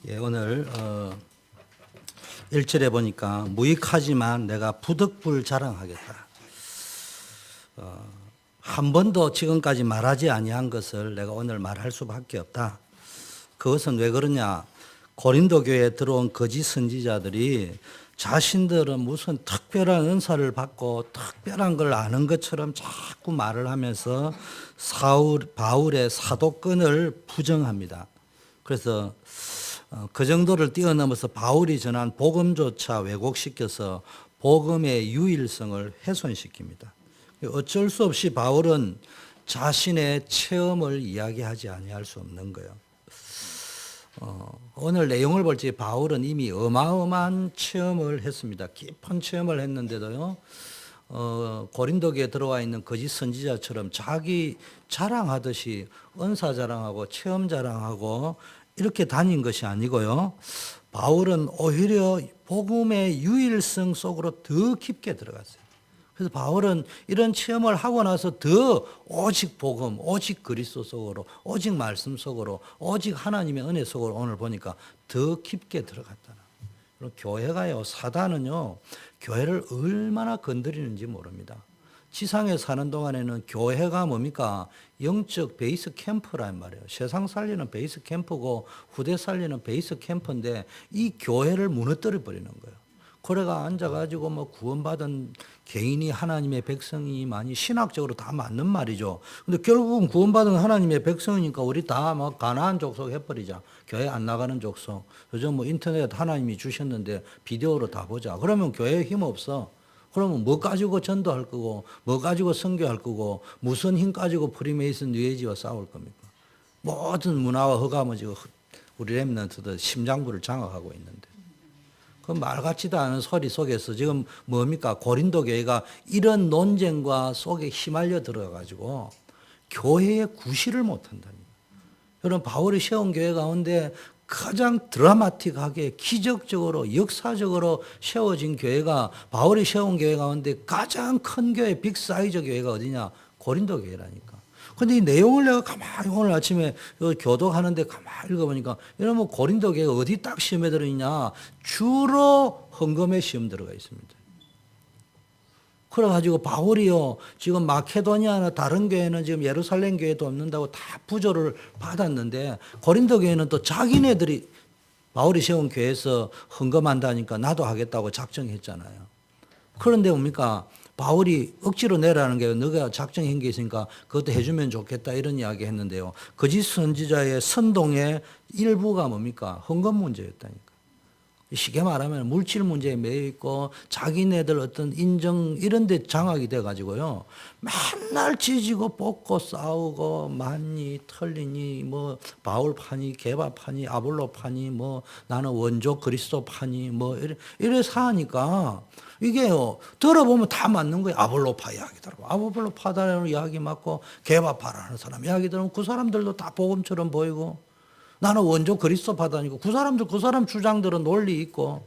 예, 오늘 1절에 보니까 무익하지만 내가 부득불 자랑하겠다. 한 번도 지금까지 말하지 아니한 것을 내가 오늘 말할 수밖에 없다. 그것은 왜 그러냐? 고린도 교회에 들어온 거짓 선지자들이 자신들은 무슨 특별한 은사를 받고 특별한 걸 아는 것처럼 자꾸 말을 하면서 바울의 사도권을 부정합니다. 그래서 그 정도를 뛰어넘어서 바울이 전한 복음조차 왜곡시켜서 복음의 유일성을 훼손시킵니다. 어쩔 수 없이 바울은 자신의 체험을 이야기하지 아니할 수 없는 거예요. 오늘 내용을 볼 때 바울은 이미 어마어마한 체험을 했습니다. 깊은 체험을 했는데도요, 고린도교에 들어와 있는 거짓 선지자처럼 자기 자랑하듯이 은사 자랑하고 체험 자랑하고 이렇게 다닌 것이 아니고요. 바울은 오히려 복음의 유일성 속으로 더 깊게 들어갔어요. 그래서 바울은 이런 체험을 하고 나서 더 오직 복음, 오직 그리스도 속으로, 오직 말씀 속으로, 오직 하나님의 은혜 속으로 오늘 보니까 더 깊게 들어갔다는. 교회가요, 사단은요, 교회를 얼마나 건드리는지 모릅니다. 지상에 사는 동안에는 교회가 뭡니까? 영적 베이스 캠프란 말이에요. 세상 살리는 베이스 캠프고 후대 살리는 베이스 캠프인데 이 교회를 무너뜨려 버리는 거예요. 그래가 앉아가지고 뭐 구원받은 개인이 하나님의 백성이만이 신학적으로 다 맞는 말이죠. 근데 결국은 구원받은 하나님의 백성이니까 우리 다 막 가나안 족속 해버리자. 교회 안 나가는 족속. 요즘 뭐 인터넷 하나님이 주셨는데 비디오로 다 보자. 그러면 교회에 힘 없어. 그러면 뭐 가지고 전도할 거고, 뭐 가지고 선교할 거고, 무슨 힘 가지고 프리메이슨 뉴에이지와 싸울 겁니까? 모든 문화와 허감을 지금 우리 렘넌트들 심장부를 장악하고 있는데. 그 말 같지도 않은 소리 속에서 지금 뭡니까? 고린도 교회가 이런 논쟁과 속에 휘말려 들어가지고 교회의 구실을 못한다니. 여러분, 바울이 세운 교회 가운데 가장 드라마틱하게 기적적으로 역사적으로 세워진 교회가 바울이 세운 교회 가운데 가장 큰 교회, 빅사이즈 교회가 어디냐? 고린도 교회라니까. 근데 이 내용을 내가 가만히 오늘 아침에 교독하는데 가만히 읽어보니까 여러분, 고린도 교회가 어디 딱 시험에 들어있냐? 주로 헌금에 시험 들어가 있습니다. 그래가지고 바울이요, 지금 마케도니아나 다른 교회는 지금 예루살렘 교회도 없는다고 다 부조를 받았는데 고린도 교회는 또 자기네들이 바울이 세운 교회에서 헌금한다니까 나도 하겠다고 작정했잖아요. 그런데 뭡니까? 바울이 억지로 내라는 게 너가 작정한 게 있으니까 그것도 해주면 좋겠다 이런 이야기 했는데요. 거짓 선지자의 선동의 일부가 뭡니까? 헌금 문제였다니까. 쉽게 말하면 물질 문제에 매여 있고 자기네들 어떤 인정 이런 데 장악이 돼 가지고요. 맨날 찢고 뽑고 싸우고 맞니 틀리니 뭐 바울파니 개바파니 아볼로파니 뭐 나는 원조 그리스도파니 뭐 이래 사니까 이게요. 들어보면 다 맞는 거예요. 아볼로파 이야기 들어보고 아볼로파다라는 이야기 맞고 개바파라는 사람 이야기 들으면 그 사람들도 다 복음처럼 보이고 나는 원조 그리스도파다니고 그 사람 주장들은 논리 있고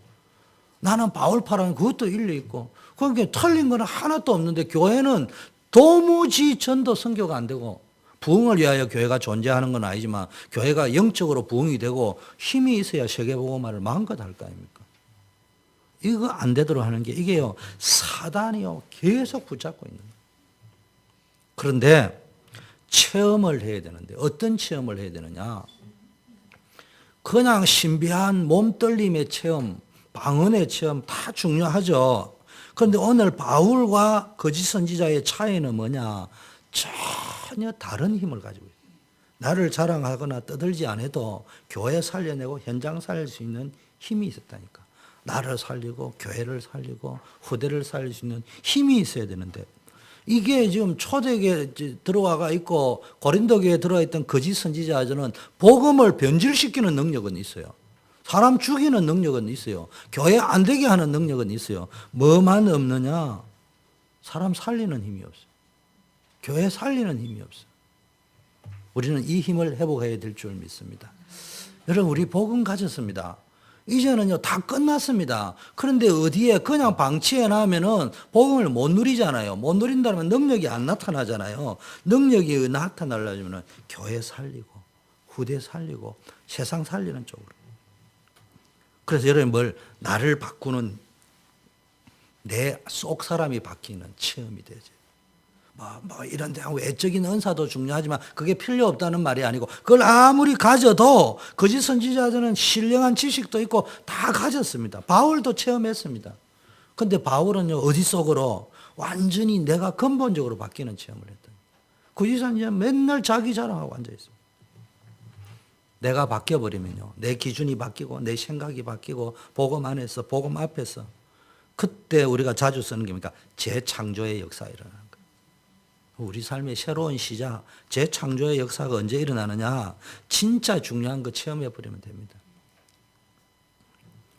나는 바울파라는 그것도 일리 있고 그러니까 틀린 거는 하나도 없는데 교회는 도무지 전도 선교가 안 되고 부흥을 위하여 교회가 존재하는 건 아니지만 교회가 영적으로 부흥이 되고 힘이 있어야 세계복음화를 마음껏 할 거 아닙니까? 이거 안 되도록 하는 게 이게요 사단이요 계속 붙잡고 있는 거예요. 그런데 체험을 해야 되는데 어떤 체험을 해야 되느냐? 그냥 신비한 몸떨림의 체험, 방언의 체험 다 중요하죠. 그런데 오늘 바울과 거짓 선지자의 차이는 뭐냐? 전혀 다른 힘을 가지고 있어요. 나를 자랑하거나 떠들지 않아도 교회 살려내고 현장 살릴 수 있는 힘이 있었다니까. 나를 살리고 교회를 살리고 후대를 살릴 수 있는 힘이 있어야 되는데 이게 지금 초대교회에 들어와가 있고 고린도교회에 들어와 있던 거짓 선지자들은 복음을 변질시키는 능력은 있어요. 사람 죽이는 능력은 있어요. 교회 안 되게 하는 능력은 있어요. 뭐만 없느냐? 사람 살리는 힘이 없어요. 교회 살리는 힘이 없어요. 우리는 이 힘을 회복해야 될 줄 믿습니다. 여러분, 우리 복음 가졌습니다. 이제는요 다 끝났습니다. 그런데 어디에 그냥 방치해 놔면은 복음을 못 누리잖아요. 못 누린다면 능력이 안 나타나잖아요. 능력이 나타나려면 교회 살리고 후대 살리고 세상 살리는 쪽으로. 그래서 여러분 나를 바꾸는 내 속 사람이 바뀌는 체험이 되죠. 이런 데 외적인 은사도 중요하지만 그게 필요 없다는 말이 아니고 그걸 아무리 가져도 거짓 선지자들은 신령한 지식도 있고 다 가졌습니다. 바울도 체험했습니다. 근데 바울은요, 어디 속으로 완전히 내가 근본적으로 바뀌는 체험을 했다. 거짓 선지자는 맨날 자기 자랑하고 앉아있습니다. 내가 바뀌어버리면요, 내 기준이 바뀌고 내 생각이 바뀌고 복음 안에서 복음 앞에서 그때 우리가 자주 쓰는 게 뭡니까? 재창조의 역사가 일어나는 거예요. 우리 삶의 새로운 시작, 재창조의 역사가 언제 일어나느냐? 진짜 중요한 거 체험해버리면 됩니다.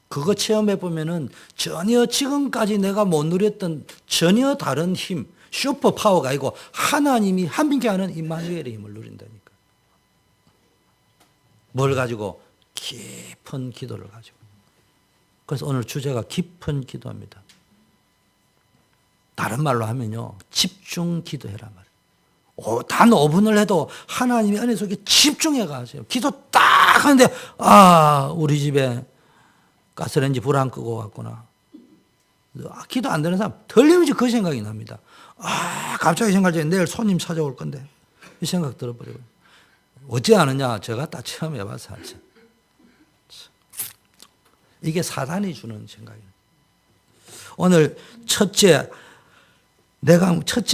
그거 체험해보면은 전혀 지금까지 내가 못 누렸던 전혀 다른 힘, 슈퍼 파워가 아니고 하나님이 함께하는 임마누엘의 힘을 누린다니까. 뭘 가지고? 깊은 기도를 가지고. 그래서 오늘 주제가 깊은 기도입니다. 다른 말로 하면요, 집중 기도해라 말이에요. 단 5분을 해도 하나님의 은혜 속에 집중해 가세요. 기도 딱 하는데 우리 집에 가스레인지 불 안 끄고 왔구나. 기도 안 되는 사람 틀림없이 그 생각이 납니다. 갑자기 생각이 내일 손님 찾아올 건데 이 생각 들어버리고. 어찌 아느냐? 제가 다 체험해봐서 알죠. 이게 사단이 주는 생각이에요. 오늘 첫째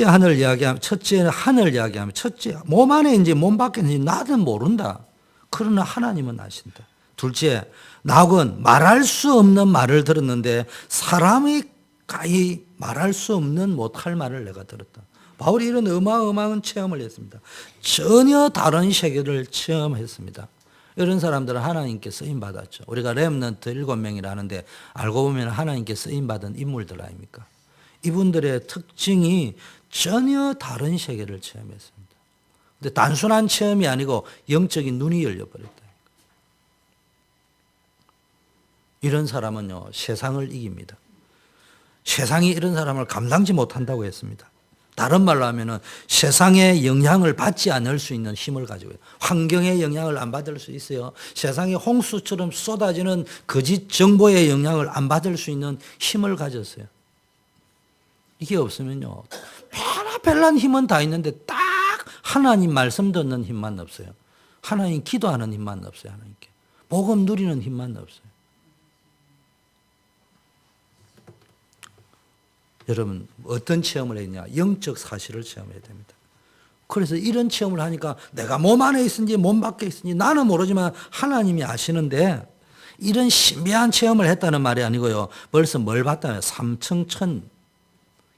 하늘 이야기하면, 첫째, 몸 안에 있는지 몸 밖에 있는지 나는 모른다. 그러나 하나님은 아신다. 둘째, 나하고는 말할 수 없는 말을 들었는데 사람이 가히 말할 수 없는 못할 말을 내가 들었다. 바울이 이런 어마어마한 체험을 했습니다. 전혀 다른 세계를 체험했습니다. 이런 사람들은 하나님께 쓰임받았죠. 우리가 렘넌트 7명이라 하는데 알고 보면 하나님께 쓰임받은 인물들 아닙니까? 이분들의 특징이 전혀 다른 세계를 체험했습니다. 근데 단순한 체험이 아니고 영적인 눈이 열려버렸다. 이런 사람은요, 세상을 이깁니다. 세상이 이런 사람을 감당지 못한다고 했습니다. 다른 말로 하면은 세상의 영향을 받지 않을 수 있는 힘을 가지고 있어요. 환경의 영향을 안 받을 수 있어요. 세상의 홍수처럼 쏟아지는 거짓 정보의 영향을 안 받을 수 있는 힘을 가졌어요. 이게 없으면요, 별난 힘은 다 있는데 딱 하나님 말씀 듣는 힘만 없어요. 하나님 기도하는 힘만 없어요. 하나님께 복음 누리는 힘만 없어요. 여러분, 어떤 체험을 했냐? 영적 사실을 체험해야 됩니다. 그래서 이런 체험을 하니까 내가 몸 안에 있는지 몸 밖에 있는지 나는 모르지만 하나님이 아시는데, 이런 신비한 체험을 했다는 말이 아니고요, 벌써 뭘 봤다면 삼층천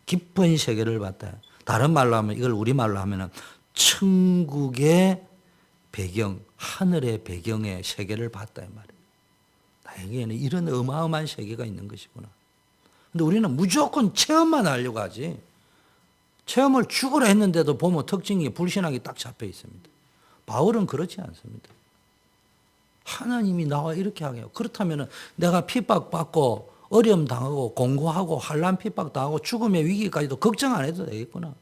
깊은 세계를 봤다. 다른 말로 하면, 이걸 우리말로 하면 천국의 배경, 하늘의 배경의 세계를 봤다 이 말이에요. 나에게는 이런 어마어마한 세계가 있는 것이구나. 근데 우리는 무조건 체험만 하려고 하지, 체험을 죽으라 했는데도 보면 특징이 불신앙이 딱 잡혀 있습니다. 바울은 그렇지 않습니다. 하나님이 나와 이렇게 하게 해요. 그렇다면 내가 핍박받고 어려움 당하고 공고하고 환난 핍박 당하고 죽음의 위기까지도 걱정 안 해도 되겠구나.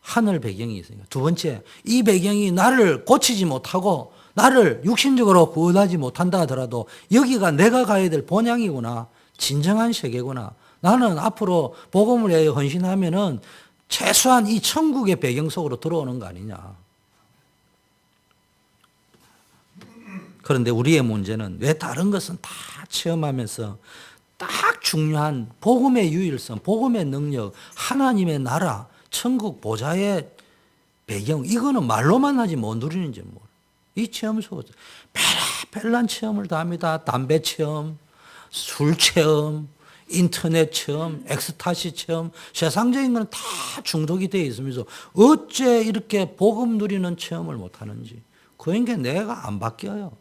하늘 배경이 있으니까. 두 번째, 이 배경이 나를 고치지 못하고 나를 육신적으로 구원하지 못한다 하더라도 여기가 내가 가야 될 본향이구나. 진정한 세계구나. 나는 앞으로 복음을 위하여 헌신하면은 최소한 이 천국의 배경 속으로 들어오는 거 아니냐. 그런데 우리의 문제는 왜 다른 것은 다 체험하면서 딱 중요한 복음의 유일성, 복음의 능력, 하나님의 나라, 천국 보좌의 배경, 이거는 말로만 하지 못 누리는지 모르. 이 체험 속에서 별난 체험을 다 합니다. 담배 체험, 술 체험, 인터넷 체험, 엑스타시 체험, 세상적인 건 다 중독이 되어 있으면서 어째 이렇게 복음 누리는 체험을 못하는지. 그러니까 내가 안 바뀌어요.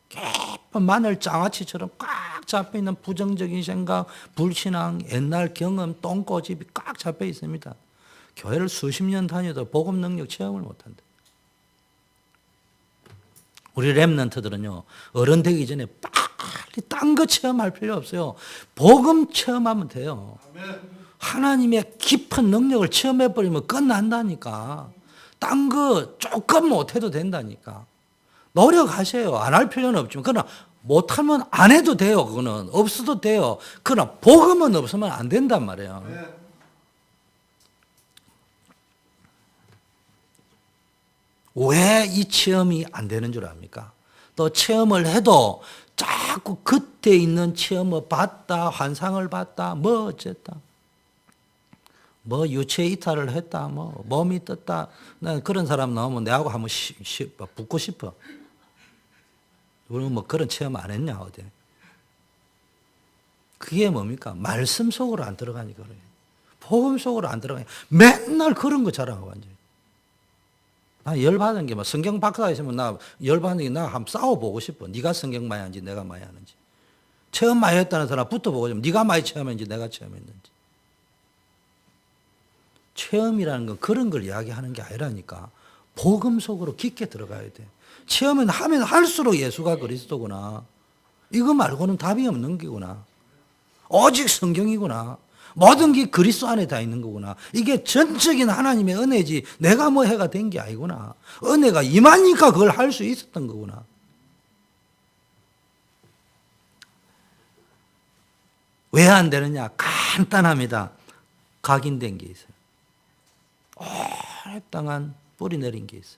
깊은 마늘 장아찌처럼 꽉 잡혀있는 부정적인 생각, 불신앙, 옛날 경험, 똥꼬집이 꽉 잡혀 있습니다. 교회를 수십 년 다녀도 복음 능력 체험을 못한다. 우리 렘넌트들은요, 어른 되기 전에 빨리 딴 거 체험할 필요 없어요. 복음 체험하면 돼요. 하나님의 깊은 능력을 체험해버리면 끝난다니까. 딴 거 조금 못해도 된다니까. 노력하세요. 안 할 필요는 없지만. 그러나 못하면 안 해도 돼요. 그거는 없어도 돼요. 그러나 복음은 없으면 안 된단 말이에요. 네. 왜 이 체험이 안 되는 줄 압니까? 또 체험을 해도 자꾸 그때 있는 체험을 봤다, 환상을 봤다, 뭐 어쨌다. 뭐 유체 이탈을 했다, 뭐 몸이 떴다. 난 그런 사람 나오면 내하고 한번 붙고 싶어. 우리는 뭐 그런 체험 안 했냐 어디? 그게 뭡니까? 말씀 속으로 안 들어가니까 그래요. 복음 속으로 안 들어가니까 맨날 그런 거 자랑하고 완전히. 나 열받은 게 뭐 성경 박사 있으면 나 열받은 게 나 한번 싸워보고 싶어. 네가 성경 많이 하는지 내가 많이 하는지. 체험 많이 했다는 사람 붙어보고 싶어. 네가 많이 체험했는지 내가 체험했는지. 체험이라는 건 그런 걸 이야기하는 게 아니라니까. 복음 속으로 깊게 들어가야 돼. 체험은 하면 할수록 예수가 그리스도구나. 이거 말고는 답이 없는 게구나. 오직 성경이구나. 모든 게 그리스도 안에 다 있는 거구나. 이게 전적인 하나님의 은혜지 내가 뭐 해가 된 게 아니구나. 은혜가 임하니까 그걸 할 수 있었던 거구나. 왜 안 되느냐? 간단합니다. 각인된 게 있어요. 오랫동안 뿌리 내린 게 있어요.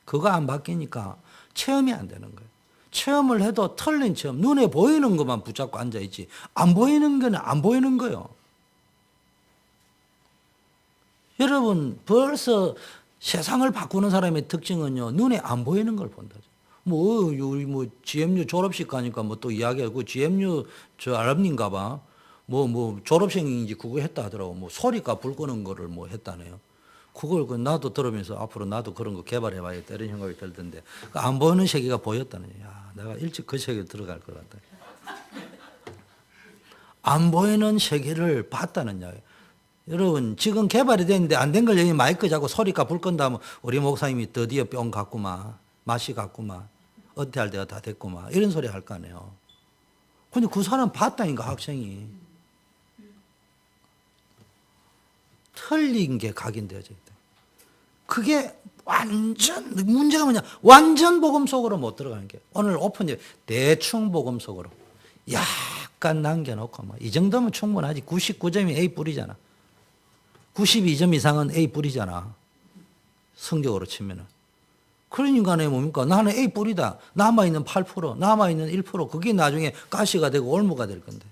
그거 안 바뀌니까 체험이 안 되는 거예요. 체험을 해도 틀린 체험, 눈에 보이는 것만 붙잡고 앉아있지 안 보이는 거는 안 보이는 거예요. 여러분 벌써 세상을 바꾸는 사람의 특징은요, 눈에 안 보이는 걸 본다죠. 우리 GMU 졸업식 가니까 뭐 또 이야기하고 GMU 저 알umni인가 봐. 졸업생인지 그거 했다 하더라고. 뭐 소리가 불 끄는 거를 뭐 했다네요. 그걸 나도 들으면서 앞으로 나도 그런 거 개발해봐야겠다 이런 생각이 들던데 안 보이는 세계가 보였다는 거야. 야, 내가 일찍 그 세계에 들어갈 것 같다. 안 보이는 세계를 봤다는 이야기. 여러분 지금 개발이 됐는데 안 된 걸 여기 마이크 잡고 소리가 불 끈다면 우리 목사님이 드디어 뿅 갔구만, 맛이 갔구만, 은퇴할 때가 다 됐구만 이런 소리 할 거 아니에요. 근데 그 사람 봤다니까 학생이. 틀린 게 각인되어져 있다. 그게 문제가 뭐냐? 완전 복음 속으로 못 들어가는 게. 오늘 오픈이 대충 복음 속으로. 약간 남겨놓고 뭐. 이 정도면 충분하지. 99점이 A 뿌리잖아. 92점 이상은 A 뿌리잖아. 성적으로 치면은. 그러니까 뭡니까? 나는 A 뿌리다. 남아있는 8%, 남아있는 1%. 그게 나중에 가시가 되고 올무가 될 건데.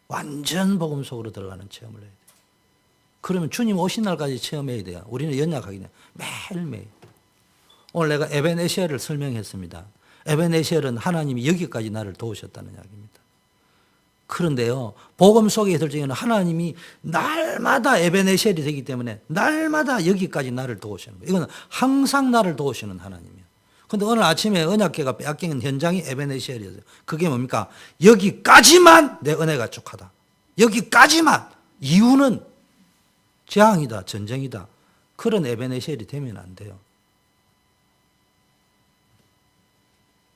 완전 복음 속으로 들어가는 체험을 해야 돼. 그러면 주님 오신 날까지 체험해야 돼요. 우리는 연약하기 때문에 매일매일. 오늘 내가 에벤에셀을 설명했습니다. 에벤에셀은 하나님이 여기까지 나를 도우셨다는 이야기입니다. 그런데요, 복음 속에 있을 적에는 하나님이 날마다 에벤에셀이 되기 때문에 날마다 여기까지 나를 도우시는 거예요. 이거는 항상 나를 도우시는 하나님이에요. 그런데 오늘 아침에 언약궤가 빼앗긴 현장이 에벤에셀이었어요. 그게 뭡니까? 여기까지만 내 은혜가 족하다. 여기까지만. 이유는 재앙이다, 전쟁이다. 그런 에벤에셀이 되면 안 돼요.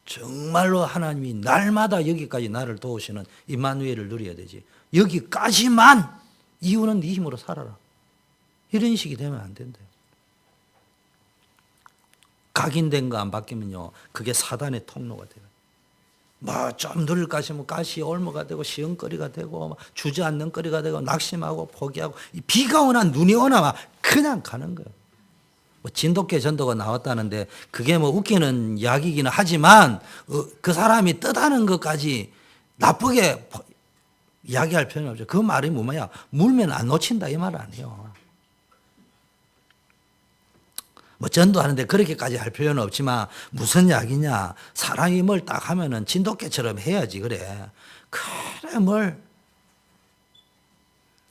정말로 하나님이 날마다 여기까지 나를 도우시는 임마누엘을 누려야 되지. 여기까지만. 이유는 네 힘으로 살아라. 이런 식이 되면 안 된대요. 각인된 거 안 바뀌면요, 그게 사단의 통로가 돼요. 뭐 좀 누릴까 싶으면 가시 올무가 되고 시험거리가 되고 주저앉는 거리가 되고 낙심하고 포기하고 비가 오나 눈이 오나 막 그냥 가는 거예요. 뭐 진돗개 전도가 나왔다는데 그게 뭐 웃기는 이야기이기는 하지만 그 사람이 뜻하는 것까지 나쁘게 이야기할 필요는 없죠. 그 말이 뭐냐? 물면 안 놓친다 이 말 아니에요. 뭐 전도하는데 그렇게까지 할 필요는 없지만 무슨 이야기냐? 사람이 뭘 딱 하면은 진돗개처럼 해야지 그래. 그래 뭘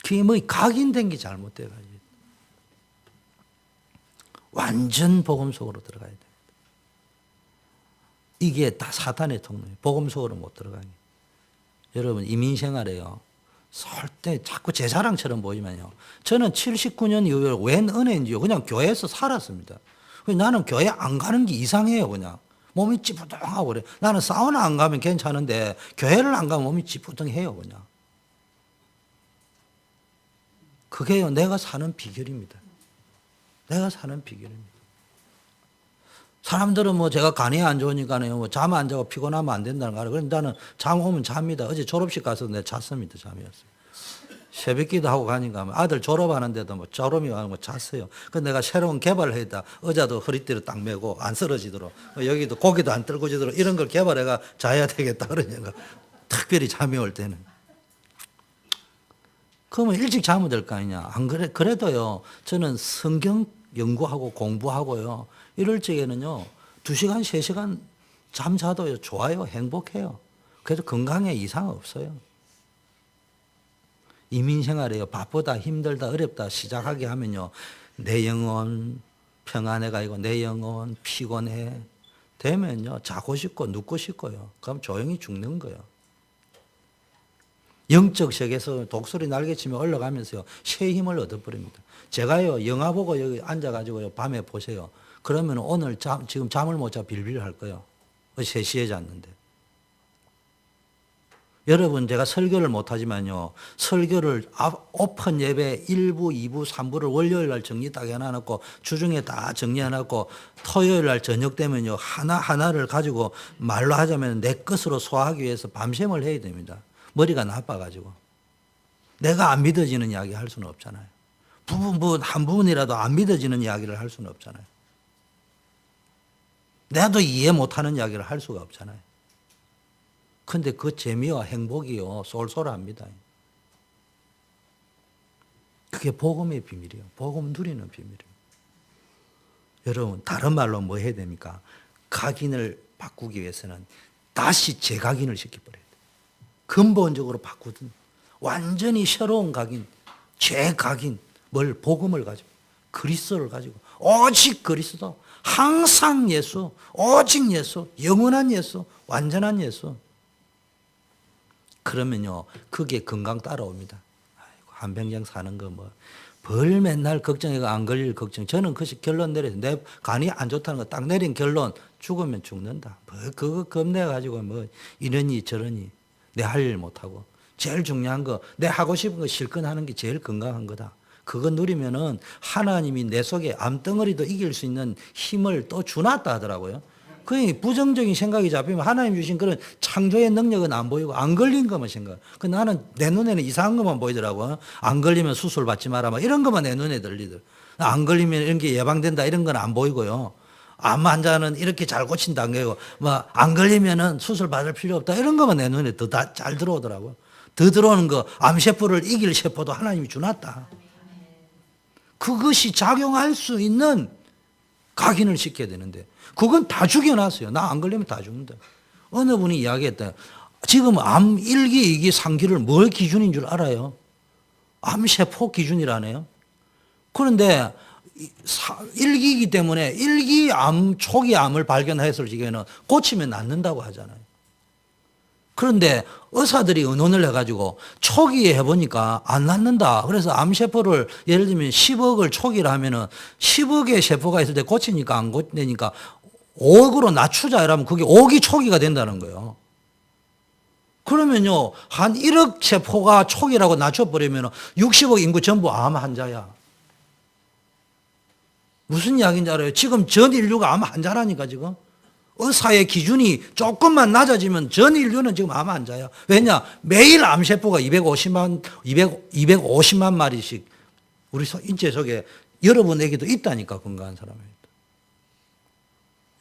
그게 뭐 각인된 게 잘못돼가지고 완전 복음 속으로 들어가야 돼. 이게 다 사탄의 통로예요. 복음 속으로 못 들어가게. 여러분 이민 생활에요. 절대 자꾸 제 자랑처럼 보이면요. 저는 79년 이후에 웬 은혜인지요. 그냥 교회에서 살았습니다. 나는 교회 안 가는 게 이상해요. 그냥 몸이 찌뿌둥하고 그래. 나는 사우나 안 가면 괜찮은데 교회를 안 가면 몸이 찌뿌둥해요. 그냥. 그게요 내가 사는 비결입니다. 내가 사는 비결입니다. 사람들은 뭐 제가 간이 안 좋으니까요. 뭐 잠 안 자고 피곤하면 안 된다는 거 알아요. 그런데 나는 잠 오면 잡니다. 어제 졸업식 가서 내가 잤습니다. 잠이었어요. 새벽기도 하고 가니까 아들 졸업하는데도 뭐 졸업이 가는 거 잤어요. 그래서 내가 새로운 개발을 했다. 의자도 허리띠를 딱 메고 안 쓰러지도록 여기도 고기도 안 떨궈지도록 이런 걸 개발해가 자야 되겠다. 그러니까 특별히 잠이 올 때는. 그러면 일찍 자면 될 거 아니냐. 안 그래, 그래도요. 저는 성경 연구하고 공부하고요. 이럴 적에는요. 2시간, 3시간 잠 자도요. 좋아요. 행복해요. 그래서 건강에 이상 없어요. 이민 생활에요. 바쁘다, 힘들다, 어렵다 시작하게 하면요. 내 영혼 평안해가 아니고 내 영혼 피곤해. 되면요. 자고 싶고 눕고 싶고요. 그럼 조용히 죽는 거예요. 영적 세계에서 독수리 날개치며 올라가면서요. 새 힘을 얻어버립니다. 제가요. 영화 보고 여기 앉아가지고요. 밤에 보세요. 그러면 오늘 지금 잠을 못 자 빌빌 할 거예요. 3시에 잤는데. 여러분 제가 설교를 못하지만요. 설교를 오픈 예배 1부, 2부, 3부를 월요일 날 정리 딱 해놔놓고 주중에 다 정리해놓고 토요일 날 저녁 되면요. 하나하나를 가지고 말로 하자면 내 것으로 소화하기 위해서 밤샘을 해야 됩니다. 머리가 나빠가지고. 내가 안 믿어지는 이야기 할 수는 없잖아요. 한 부분이라도 안 믿어지는 이야기를 할 수는 없잖아요. 나도 이해 못하는 이야기를 할 수가 없잖아요. 근데 그 재미와 행복이요, 쏠쏠합니다. 그게 복음의 비밀이에요. 복음 누리는 비밀이에요. 여러분, 다른 말로 뭐 해야 됩니까? 각인을 바꾸기 위해서는 다시 재각인을 시켜버려야 돼요. 근본적으로 바꾸든 완전히 새로운 각인, 재각인, 뭘 복음을 가지고, 그리스도를 가지고, 오직 그리스도, 항상 예수, 오직 예수, 영원한 예수, 완전한 예수. 그러면요, 그게 건강 따라옵니다. 아이고, 한평생 사는 거 뭐, 벌 맨날 걱정해가 안 걸릴 걱정. 저는 그 결론 내려서 내 간이 안 좋다는 거 딱 내린 결론, 죽으면 죽는다. 뭐, 그거 겁내가지고 뭐, 이러니 저러니, 내 할 일 못하고. 제일 중요한 거, 내 하고 싶은 거 실컷 하는 게 제일 건강한 거다. 그거 누리면은 하나님이 내 속에 암덩어리도 이길 수 있는 힘을 또 주놨다 하더라고요. 그 부정적인 생각이 잡히면 하나님 주신 그런 창조의 능력은 안 보이고 안 걸린 것만 생각. 그 나는 내 눈에는 이상한 것만 보이더라고요. 안 걸리면 수술 받지 마라. 막 이런 것만 내 눈에 들리더라고요. 안 걸리면 이런 게 예방된다. 이런 건 안 보이고요. 암 환자는 이렇게 잘 고친다. 안 거고, 안 걸리면은 수술 받을 필요 없다. 이런 것만 내 눈에 더 잘 들어오더라고요. 더 들어오는 거, 암세포를 이길 세포도 하나님이 주놨다. 그것이 작용할 수 있는 각인을 시켜야 되는데, 그건 다 죽여놨어요. 나 안 걸리면 다 죽는다. 어느 분이 이야기했다. 지금 암 1기, 2기, 3기를 뭘 기준인 줄 알아요? 암세포 기준이라네요. 그런데 1기이기 때문에 1기 암, 초기 암을 발견했을 적에는 고치면 낫는다고 하잖아요. 그런데 의사들이 의논을 해가지고 초기에 해보니까 안 낫는다. 그래서 암세포를 예를 들면 10억을 초기를 하면은 10억의 세포가 있을 때 고치니까 안 고치니까 5억으로 낮추자 이러면 그게 5기 초기가 된다는 거예요. 그러면요, 한 1억 세포가 초기라고 낮춰버리면 60억 인구 전부 암 환자야. 무슨 이야기인지 알아요? 지금 전 인류가 암 환자라니까 지금. 의사의 기준이 조금만 낮아지면 전 인류는 지금 암 환자야. 왜냐? 매일 암세포가 250만 마리씩 우리 인체 속에 여러분에게도 있다니까, 건강한 사람에게.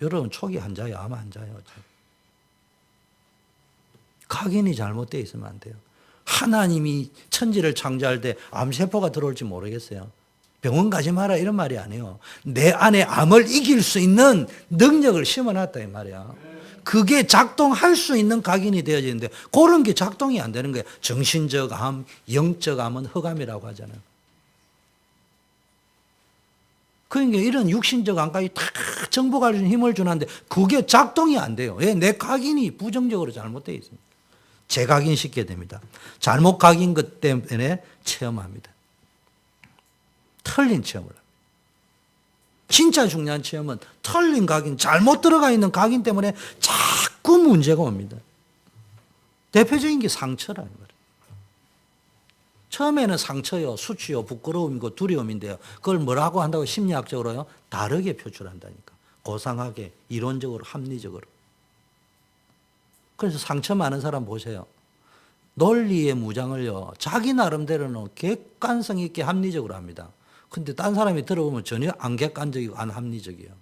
여러분 초기 환자예요. 암 환자예요. 각인이 잘못되어 있으면 안 돼요. 하나님이 천지를 창조할 때 암세포가 들어올지 모르겠어요. 병원 가지 마라 이런 말이 아니에요. 내 안에 암을 이길 수 있는 능력을 심어놨다 이 말이야. 그게 작동할 수 있는 각인이 되어지는데 그런 게 작동이 안 되는 거예요. 정신적 암, 영적 암은 흑암이라고 하잖아요. 그러니까 이런 육신적 암까지 다 정복할 수 있는 힘을 주는데 그게 작동이 안 돼요. 왜? 내 각인이 부정적으로 잘못되어 있습니다. 재각인시켜야 됩니다. 잘못 각인 것 때문에 체험합니다. 틀린 체험을 합니다. 진짜 중요한 체험은 틀린 각인, 잘못 들어가 있는 각인 때문에 자꾸 문제가 옵니다. 대표적인 게 상처라는 거예요. 처음에는 상처요, 수치요, 부끄러움이고 두려움인데요. 그걸 뭐라고 한다고 심리학적으로요? 다르게 표출한다니까. 고상하게, 이론적으로, 합리적으로. 그래서 상처 많은 사람 보세요. 논리의 무장을요, 자기 나름대로는 객관성 있게 합리적으로 합니다. 근데 딴 사람이 들어보면 전혀 안 객관적이고 안 합리적이에요.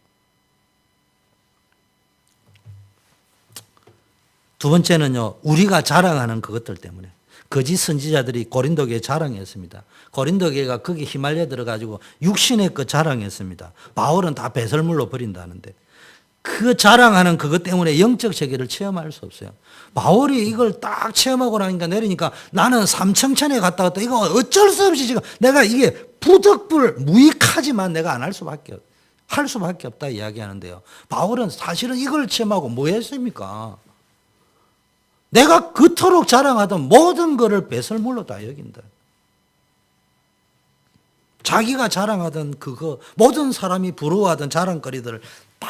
두 번째는요, 우리가 자랑하는 그것들 때문에. 거짓 선지자들이 고린도 교회에 자랑했습니다. 고린도 교회가 거기 휘말려 들어가지고 육신의 것 자랑했습니다. 바울은 다 배설물로 버린다는데. 그 자랑하는 그것 때문에 영적 세계를 체험할 수 없어요. 바울이 이걸 딱 체험하고 나니까 내리니까 나는 삼청천에 갔다 왔다. 이거 어쩔 수 없이 지금 내가 이게 부득불 무익하지만 내가 안 할 수밖에 없다 이야기하는데요. 바울은 사실은 이걸 체험하고 뭐 했습니까? 내가 그토록 자랑하던 모든 것을 배설물로 다 여긴다. 자기가 자랑하던 그거, 모든 사람이 부러워하던 자랑거리들을 다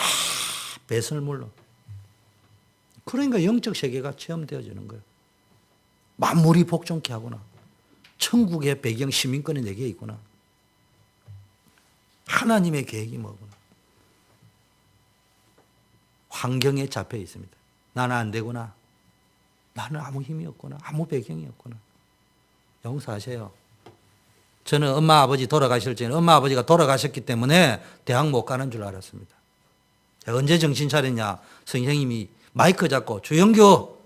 배설물로. 그러니까 영적 세계가 체험되어지는 거예요. 만물이 복종케 하구나. 천국의 배경 시민권이 내게 있구나. 하나님의 계획이 뭐구나. 환경에 잡혀 있습니다. 나는 안 되구나. 나는 아무 힘이 없구나. 아무 배경이 없구나. 용서하세요. 저는 엄마 아버지 돌아가실 때는 엄마 아버지가 돌아가셨기 때문에 대학 못 가는 줄 알았습니다. 제가 언제 정신 차렸냐. 선생님이 마이크 잡고 주영규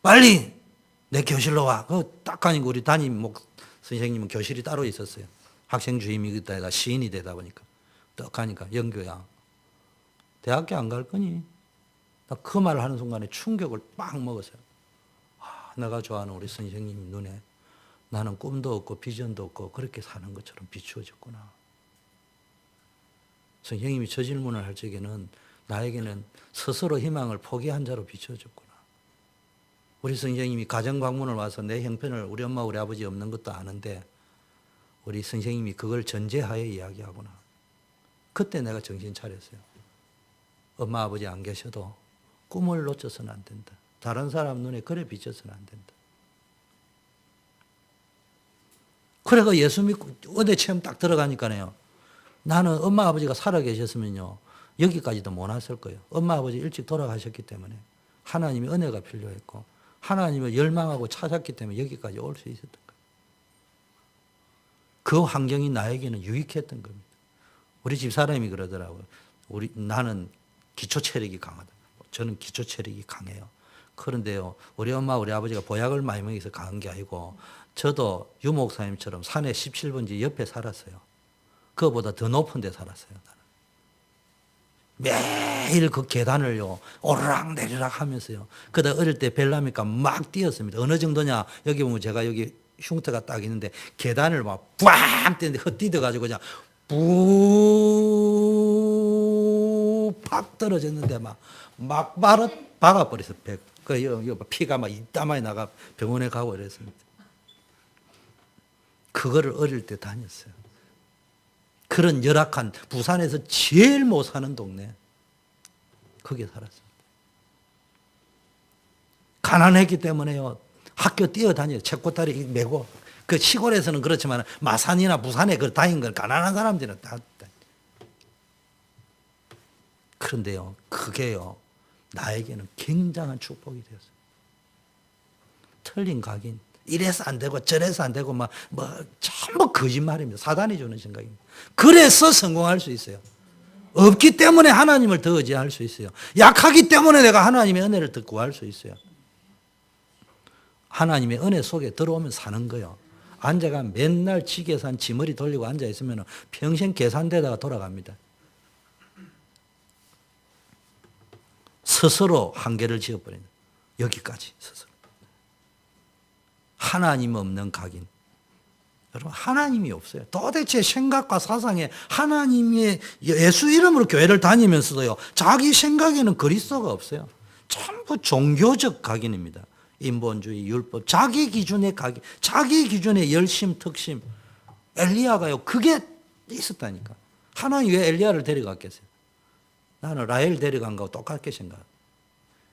빨리 내 교실로 와. 딱 가니까 우리 담임 선생님은 교실이 따로 있었어요. 학생 주임이다가 시인이 되다 보니까 딱 가니까 영규야 대학교 안 갈 거니? 그 말을 하는 순간에 충격을 빵 먹었어요. 아, 내가 좋아하는 우리 선생님 눈에 나는 꿈도 없고 비전도 없고 그렇게 사는 것처럼 비추어졌구나. 선생님이 저 질문을 할 적에는 나에게는 스스로 희망을 포기한 자로 비춰졌구나. 우리 선생님이 가정 방문을 와서 내 형편을 우리 엄마 우리 아버지 없는 것도 아는데 우리 선생님이 그걸 전제하에 이야기하구나. 그때 내가 정신 차렸어요. 엄마 아버지 안 계셔도 꿈을 놓쳐서는 안 된다. 다른 사람 눈에 그래 비춰서는 안 된다. 그래가 예수 믿고 은혜 체험 딱 들어가니까요. 나는 엄마 아버지가 살아 계셨으면요. 여기까지도 못 왔을 거예요. 엄마 아버지 일찍 돌아가셨기 때문에 하나님의 은혜가 필요했고 하나님을 열망하고 찾았기 때문에 여기까지 올 수 있었던 거예요. 그 환경이 나에게는 유익했던 겁니다. 우리 집 사람이 그러더라고요. 나는 기초 체력이 강하다. 저는 기초 체력이 강해요. 그런데요, 우리 엄마, 우리 아버지가 보약을 많이 먹여서 강한 게 아니고, 저도 유 목사님처럼 산에 17번지 옆에 살았어요. 그거보다 더 높은 데 살았어요. 매일 그 계단을요, 오르락 내리락 하면서요. 그러다 어릴 때 벨라니까 막 뛰었습니다. 어느 정도냐, 여기 보면 제가 여기 흉터가 딱 있는데, 계단을 막 빡 뛰는데 헛디뎌가지고 그냥 팍 떨어졌는데 막 박아버렸어. 피가 막 이따만이 나가 병원에 가고 이랬습니다. 그거를 어릴 때 다녔어요. 그런 열악한 부산에서 제일 못 사는 동네 거기에 살았어요. 가난했기 때문에요. 학교 뛰어다녀요. 책꽂다리 메고. 그 시골에서는 그렇지만 마산이나 부산에 그 다닌 건 가난한 사람들은 다. 그런데요, 그게요, 나에게는 굉장한 축복이 되었어요. 틀린 각인. 이래서 안 되고 저래서 안 되고 전부 거짓말입니다. 사단이 주는 생각입니다. 그래서 성공할 수 있어요. 없기 때문에 하나님을 더 의지할 수 있어요. 약하기 때문에 내가 하나님의 은혜를 더 구할 수 있어요. 하나님의 은혜 속에 들어오면 사는 거예요. 앉아가 맨날 지계산 지머리 돌리고 앉아있으면 평생 계산대다가 돌아갑니다. 스스로 한계를 지어버리는 여기까지 스스로. 하나님 없는 각인. 여러분 하나님이 없어요. 도대체 생각과 사상에 하나님의 예수 이름으로 교회를 다니면서도요. 자기 생각에는 그리스도가 없어요. 전부 종교적 각인입니다. 인본주의, 율법, 자기 기준의 각인, 자기 기준의 열심, 특심. 엘리야가요. 그게 있었다니까. 하나님 왜 엘리야를 데려갔겠어요? 나는 라헬 데려간 거하고 똑같게 생각해요.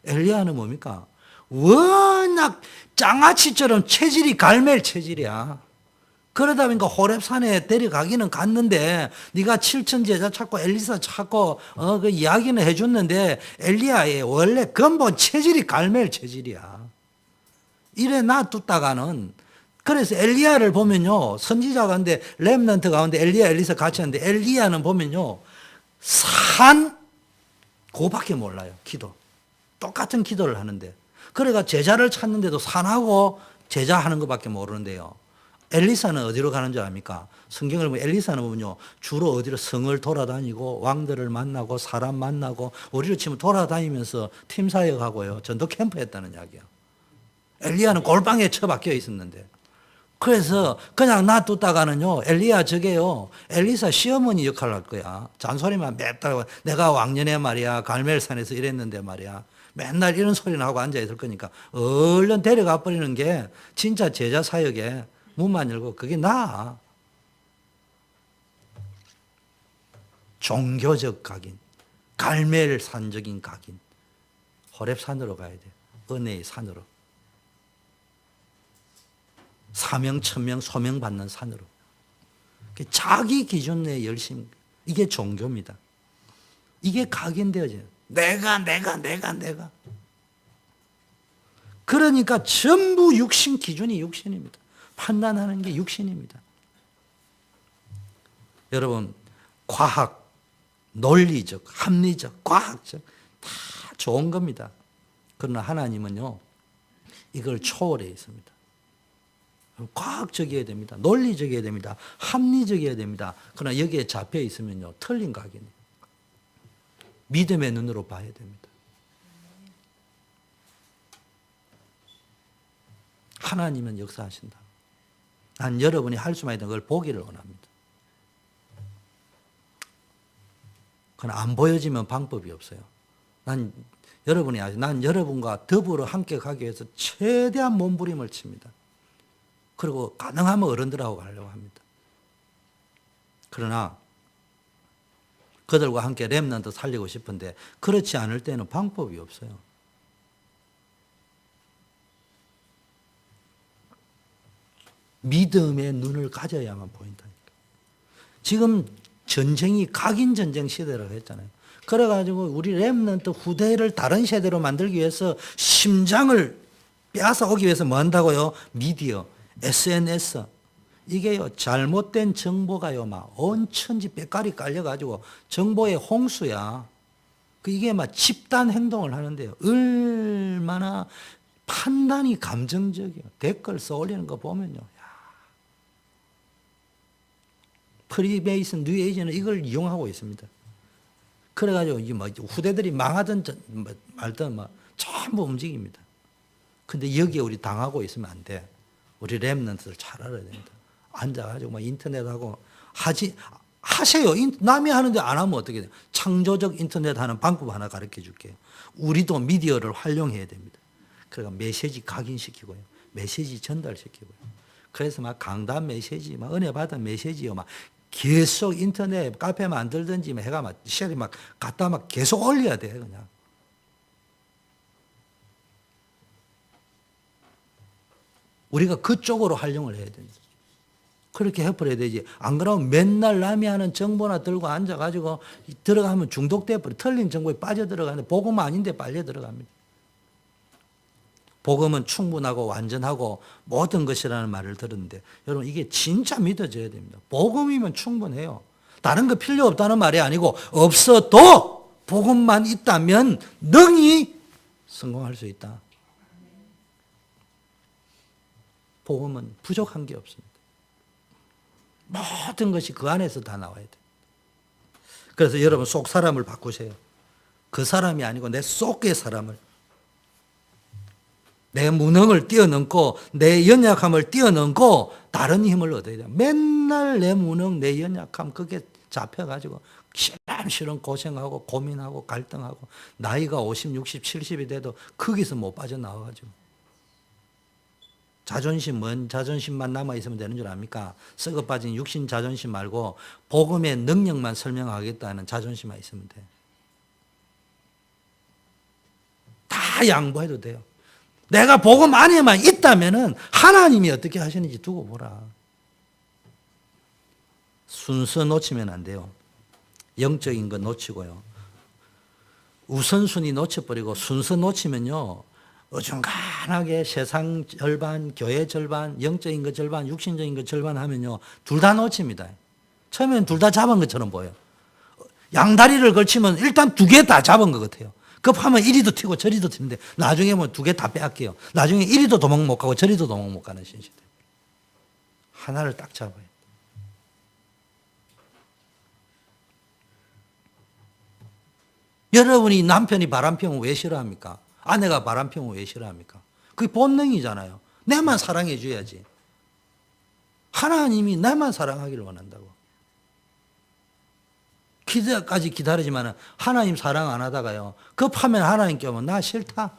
엘리야는 뭡니까? 워낙 장아찌처럼 체질이 갈멜 체질이야. 그러다 보니까 호렙산에 데려가기는 갔는데 네가 7천 제자 찾고 엘리사 찾고 그 이야기는 해줬는데 엘리야의 원래 근본 체질이 갈멜 체질이야. 이래 놔뒀다가는 그래서 엘리야를 보면요. 선지자 가운데 렘넌트 가운데 엘리야 엘리사 같이 하는데 엘리야는 보면요. 산 그거밖에 몰라요. 기도. 똑같은 기도를 하는데 그래가 제자를 찾는데도 산하고 제자하는 것밖에 모르는데요. 엘리사는 어디로 가는 줄 압니까? 성경을 보면 엘리사는 보면요. 주로 어디로 성을 돌아다니고 왕들을 만나고 사람 만나고 우리로 치면 돌아다니면서 팀 사역하고요. 전도 캠프 했다는 이야기야. 엘리야는 골방에 처박혀 있었는데 그래서 그냥 놔뒀다가는요. 엘리야 저게요. 엘리사 시어머니 역할을 할 거야. 잔소리만 맵다고 내가 왕년에 말이야. 갈멜산에서 이랬는데 말이야. 맨날 이런 소리나 하고 앉아있을 거니까 얼른 데려가 버리는 게 진짜 제자 사역에 문만 열고 그게 나아. 종교적 각인, 갈멜산적인 각인. 호렙산으로 가야 돼. 은혜의 산으로. 사명, 천명, 소명 받는 산으로. 자기 기준 내에 열심. 이게 종교입니다. 이게 각인되어져요. 내가. 그러니까 전부 육신 기준이 육신입니다. 판단하는 게 육신입니다. 여러분, 과학, 논리적, 합리적, 과학적 다 좋은 겁니다. 그러나 하나님은요, 이걸 초월해 있습니다. 과학적이어야 됩니다. 논리적이어야 됩니다. 합리적이어야 됩니다. 그러나 여기에 잡혀 있으면요, 틀린 각이네요. 믿음의 눈으로 봐야 됩니다. 하나님은 역사하신다. 난 여러분이 할 수만 있는 걸 보기를 원합니다. 그러나 안 보여지면 방법이 없어요. 난 여러분과 더불어 함께 가기 위해서 최대한 몸부림을 칩니다. 그리고 가능하면 어른들하고 가려고 합니다. 그러나 그들과 함께 렘넌트 살리고 싶은데 그렇지 않을 때는 방법이 없어요. 믿음의 눈을 가져야만 보인다니까. 지금 전쟁이 각인 전쟁 시대라고 했잖아요. 그래가지고 우리 렘넌트 후대를 다른 세대로 만들기 위해서 심장을 빼앗아 오기 위해서 뭐 한다고요? 미디어, SNS. 이게요, 잘못된 정보가요, 막 온 천지 빽깔이 깔려가지고 정보의 홍수야. 이게 막 집단 행동을 하는데요. 얼마나 판단이 감정적이에요. 댓글 써 올리는 거 보면요. 프리메이슨 뉴에이지는 이걸 이용하고 있습니다. 그래가지고 후대들이 망하든 말든 전부 움직입니다. 근데 여기에 우리 당하고 있으면 안 돼. 우리 렘넌트들 잘 알아야 됩니다. 앉아가지고 인터넷하고 하세요. 남이 하는데 안 하면 어떻게 돼요? 창조적 인터넷 하는 방법 하나 가르쳐 줄게요. 우리도 미디어를 활용해야 됩니다. 그러니까 메시지 각인시키고요. 메시지 전달시키고요. 그래서 강단 메시지, 은혜 받은 메시지요. 계속 인터넷 카페 만들든지 해가 시간이 갖다 계속 올려야 돼, 그냥. 우리가 그쪽으로 활용을 해야 됩니다. 그렇게 해버려야 되지. 안 그러면 맨날 남이 하는 정보나 들고 앉아가지고 들어가면 중독돼 버려. 틀린 정보에 빠져들어가는데 복음 아닌데 빨려 들어갑니다. 복음은 충분하고 완전하고 모든 것이라는 말을 들었는데 여러분 이게 진짜 믿어져야 됩니다. 복음이면 충분해요. 다른 거 필요 없다는 말이 아니고 없어도 복음만 있다면 능히 성공할 수 있다. 복음은 부족한 게 없습니다. 모든 것이 그 안에서 다 나와야 돼요. 그래서 여러분 속 사람을 바꾸세요. 그 사람이 아니고 내 속의 사람을. 내 무능을 뛰어넘고 내 연약함을 뛰어넘고 다른 힘을 얻어야 돼요. 맨날 내 무능, 내 연약함 그게 잡혀가지고 시름시름 고생하고 고민하고 갈등하고 나이가 50, 60, 70이 돼도 거기서 못 빠져나와가지고 자존심, 자존심만 남아있으면 되는 줄 압니까? 썩어 빠진 육신 자존심 말고 복음의 능력만 설명하겠다는 자존심만 있으면 돼요. 다 양보해도 돼요. 내가 복음 안에만 있다면은 하나님이 어떻게 하시는지 두고 보라. 순서 놓치면 안 돼요. 영적인 거 놓치고요. 우선순위 놓쳐버리고 순서 놓치면요. 어중간하게 세상 절반, 교회 절반, 영적인 거 절반, 육신적인 거 절반 하면요. 둘 다 놓칩니다. 처음엔 둘 다 잡은 것처럼 보여요. 양다리를 걸치면 일단 두 개 다 잡은 것 같아요. 급하면 이리도 튀고 저리도 튀는데 나중에 뭐 두 개 다 빼앗겨요. 나중에 이리도 도망 못 가고 저리도 도망 못 가는 신시대. 하나를 딱 잡아요. 여러분이 남편이 바람피우면 왜 싫어합니까? 아내가 바람피우면 왜 싫어합니까? 그게 본능이잖아요. 내만 사랑해 줘야지. 하나님이 나만 사랑하기를 원한다고. 기대까지 기다리지만 하나님 사랑 안 하다가요. 급하면 하나님께 오면 나 싫다.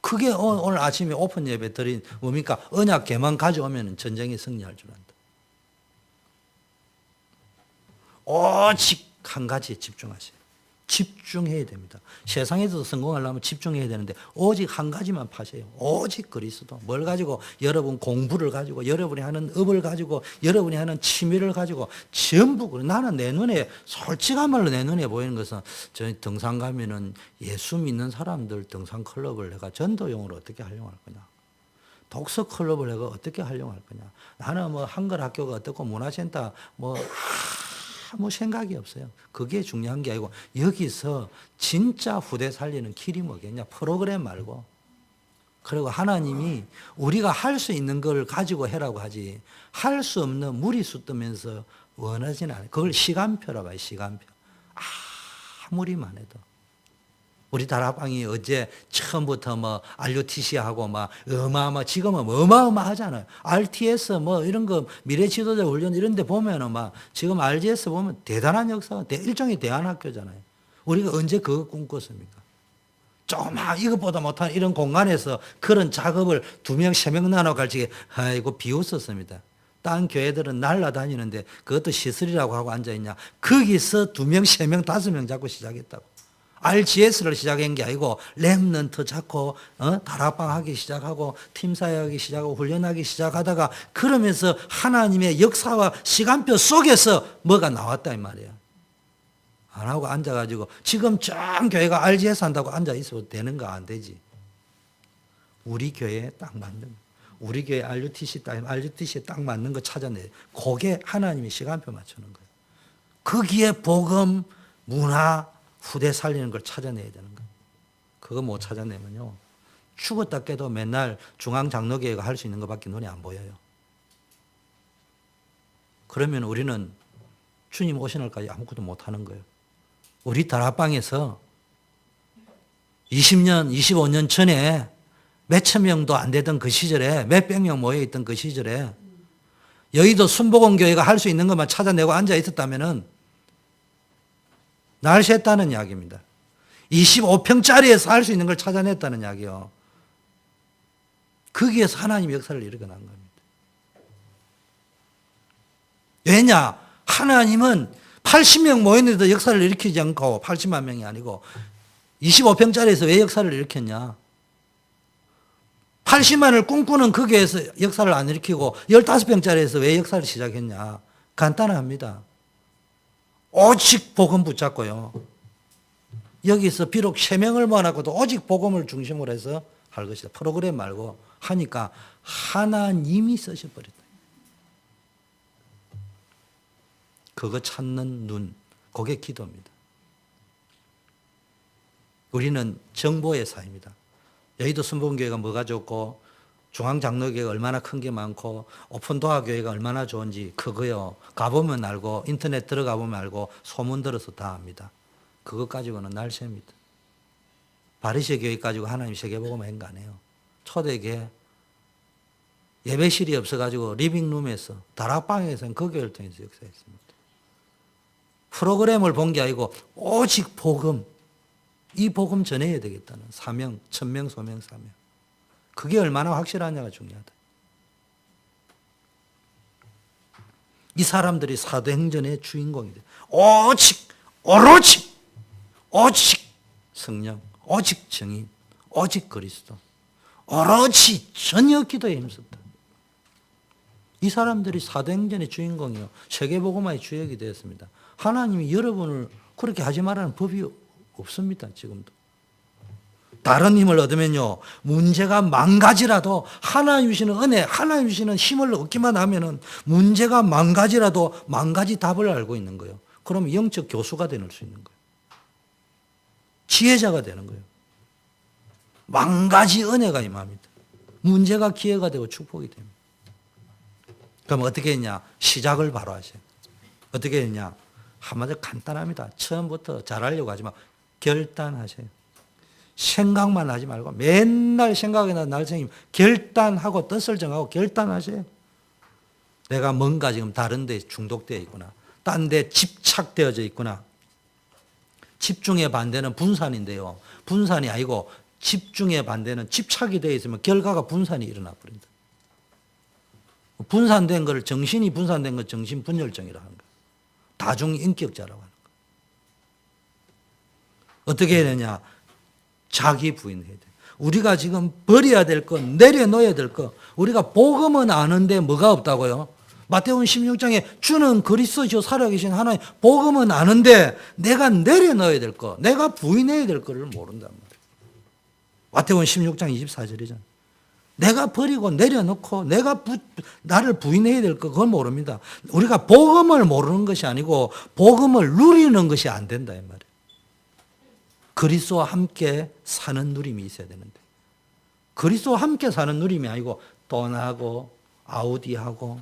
그게 오늘 아침에 오픈 예배 드린 뭡니까? 언약 개만 가져오면 전쟁에 승리할 줄 안다. 오직 한 가지에 집중하세요. 집중해야 됩니다. 세상에서 성공하려면 집중해야 되는데 오직 한 가지만 파세요. 오직 그리스도. 뭘 가지고? 여러분 공부를 가지고, 여러분이 하는 업을 가지고, 여러분이 하는 취미를 가지고 전부. 나는 내 눈에 솔직한 말로 내 눈에 보이는 것은 저 등산 가면은 예수 믿는 사람들 등산 클럽을 내가 전도용으로 어떻게 활용할 거냐. 독서 클럽을 내가 어떻게 활용할 거냐. 나는 뭐 한글 학교가 어떻고 문화센터 뭐 아무 생각이 없어요. 그게 중요한 게 아니고 여기서 진짜 후대 살리는 길이 뭐겠냐. 프로그램 말고. 그리고 하나님이 우리가 할 수 있는 걸 가지고 해라고 하지 할 수 없는 무리수 뜨면서 원하지는 않아요. 그걸 시간표라고 해요. 시간표. 아무리만 해도. 우리 다락방이 어제 처음부터 뭐 RUTC하고 막 지금은 어마어마하잖아요. RTS 뭐 이런 거 미래 지도자 훈련 이런 데 보면은 막 지금 RGS 보면 대단한 역사가 일종의 대안학교잖아요. 우리가 언제 그거 꿈꿨습니까? 조그마 이것보다 못한 이런 공간에서 그런 작업을 2명, 3명 나눠 갈지 아이고 비웃었습니다. 딴 교회들은 날라다니는데 그것도 시설이라고 하고 앉아있냐. 거기서 2명, 3명, 5명 잡고 시작했다고. RGS를 시작한 게 아니고 랩런트 잡고 다락방 하기 시작하고 팀사역하기 시작하고 훈련하기 시작하다가 그러면서 하나님의 역사와 시간표 속에서 뭐가 나왔다 이 말이에요. 안 하고 앉아가지고 지금 전 교회가 RGS 한다고 앉아 있어도 되는가? 안 되지. 우리 교회에 딱 맞는 우리 교회 RUTC에 딱 맞는 거 찾아내요. 그게 하나님이 시간표 맞추는 거예요. 거기에 복음, 문화, 후대 살리는 걸 찾아내야 되는 거예요. 그거 못 찾아내면요. 죽었다 깨도 맨날 중앙장로교회가 할 수 있는 것밖에 눈에 안 보여요. 그러면 우리는 주님 오신 날까지 아무것도 못 하는 거예요. 우리 다락방에서 20년, 25년 전에 몇천 명도 안 되던 그 시절에 몇백 명 모여있던 그 시절에 여의도 순복음교회가 할 수 있는 것만 찾아내고 앉아 있었다면은 날 셌다는 이야기입니다. 25평짜리에서 할 수 있는 걸 찾아냈다는 이야기요. 거기에서 하나님 역사를 일어난 겁니다. 왜냐? 하나님은 80명 모였는데도 역사를 일으키지 않고 80만 명이 아니고 25평짜리에서 왜 역사를 일으켰냐? 80만을 꿈꾸는 그 교회에서 역사를 안 일으키고 15평짜리에서 왜 역사를 시작했냐? 간단합니다. 오직 복음 붙잡고요. 여기서 비록 3명을 모아놨고도 오직 복음을 중심으로 해서 할 것이다. 프로그램 말고 하니까 하나님이 쓰셔버렸다. 그거 찾는 눈, 그게 기도입니다. 우리는 정보의 사회입니다. 여의도 순복음교회가 뭐가 좋고 중앙장로교회가 얼마나 큰 게 많고 오픈도어교회가 얼마나 좋은지 그거요. 가보면 알고 인터넷 들어가 보면 알고 소문 들어서 다 압니다. 그것 가지고는 날셉니다. 바리새 교회 가지고 하나님 세계복음 행가 안 해요. 초대교회 예배실이 없어가지고 리빙룸에서 다락방에서는 그 교회를 통해서 역사했습니다. 프로그램을 본 게 아니고 오직 복음, 이 복음 전해야 되겠다는 사명, 천명, 소명, 사명. 그게 얼마나 확실하냐가 중요하다. 이 사람들이 사도행전의 주인공이 돼. 오직, 오로지, 오직 성령, 오직 정인, 오직 그리스도, 오로지 전혀 기도에 힘썼다. 이 사람들이 사도행전의 주인공이요. 세계복음화의 주역이 되었습니다. 하나님이 여러분을 그렇게 하지 말라는 법이 없습니다. 지금도. 다른 힘을 얻으면요. 문제가 망가지라도 하나님 주시는 은혜, 하나님 주시는 힘을 얻기만 하면은 문제가 망가지라도 망가지 답을 알고 있는 거예요. 그러면 영적 교수가 될 수 있는 거예요. 지혜자가 되는 거예요. 망가지 은혜가 임합니다. 문제가 기회가 되고 축복이 됩니다. 그럼 어떻게 했냐? 시작을 바로 하세요. 어떻게 했냐? 한마디로 간단합니다. 처음부터 잘하려고 하지 마. 결단하세요. 생각만 하지 말고 맨날 생각이나 날생임 결단하고 뜻을 정하고 결단하세요. 내가 뭔가 지금 다른 데 중독되어 있구나. 딴 데 집착되어져 있구나. 집중의 반대는 분산인데요. 분산이 아니고 집중의 반대는 집착이 되어 있으면 결과가 분산이 일어나 버린다. 분산된 걸 정신이 분산된 걸 정신분열증이라고 하는 거예요. 다중인격자라고 하는 거예요. 어떻게 해야 되냐? 자기 부인해야 돼. 우리가 지금 버려야 될 것, 내려놓아야 될 것. 우리가 복음은 아는데 뭐가 없다고요? 마태복음 16장에 주는 그리스도시요 살아계신 하나님 복음은 아는데 내가 내려놓아야 될 것, 내가 부인해야 될 것을 모른단 말이에요. 마태복음 16장 24절이잖아요. 내가 버리고 내려놓고 내가 나를 부인해야 될 것 그걸 모릅니다. 우리가 복음을 모르는 것이 아니고 복음을 누리는 것이 안 된다 이 말이에요. 그리스도와 함께 사는 누림이 있어야 되는데 그리스도와 함께 사는 누림이 아니고 돈하고 아우디하고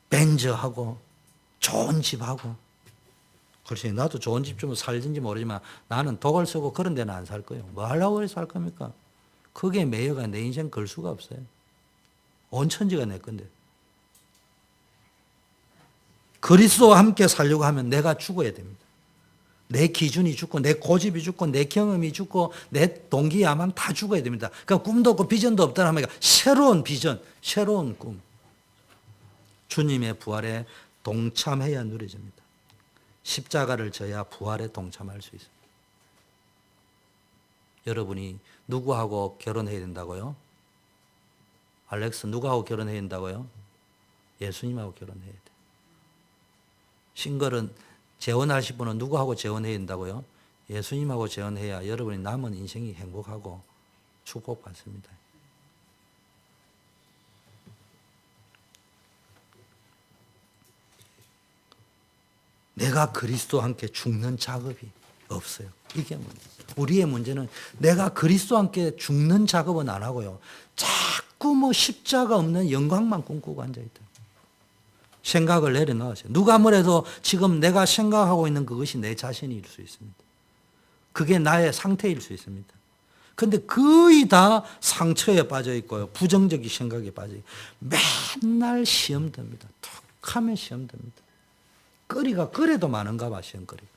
벤츠하고 좋은 집하고 글쎄 나도 좋은 집 좀 살든지 모르지만 나는 독을 쓰고 그런 데는 안 살 거예요. 뭐 하려고 그래 살 겁니까? 그게 매여가 내 인생 걸 수가 없어요. 온 천지가 내 건데. 그리스도와 함께 살려고 하면 내가 죽어야 됩니다. 내 기준이 죽고 내 고집이 죽고 내 경험이 죽고 내 동기야만 다 죽어야 됩니다. 그러니까 꿈도 없고 비전도 없다는 말이니까 새로운 비전, 새로운 꿈. 주님의 부활에 동참해야 누려집니다. 십자가를 져야 부활에 동참할 수 있습니다. 여러분이 누구하고 결혼해야 된다고요? 알렉스 누구하고 결혼해야 된다고요? 예수님하고 결혼해야 돼요. 싱글은 재혼하실 분은 누구하고 재혼해야 된다고요? 예수님하고 재혼해야 여러분이 남은 인생이 행복하고 축복받습니다. 내가 그리스도와 함께 죽는 작업이 없어요. 이게 문제예요. 우리의 문제는 내가 그리스도와 함께 죽는 작업은 안 하고요. 자꾸 뭐 십자가 없는 영광만 꿈꾸고 앉아있다. 생각을 내려놓으세요. 누가 뭐래도 지금 내가 생각하고 있는 그것이 내 자신일 수 있습니다. 그게 나의 상태일 수 있습니다. 그런데 거의 다 상처에 빠져 있고요. 부정적인 생각에 빠져 있고 맨날 시험 듭니다. 툭 하면 시험 듭니다. 거리가 그래도 많은가 봐, 시험거리가.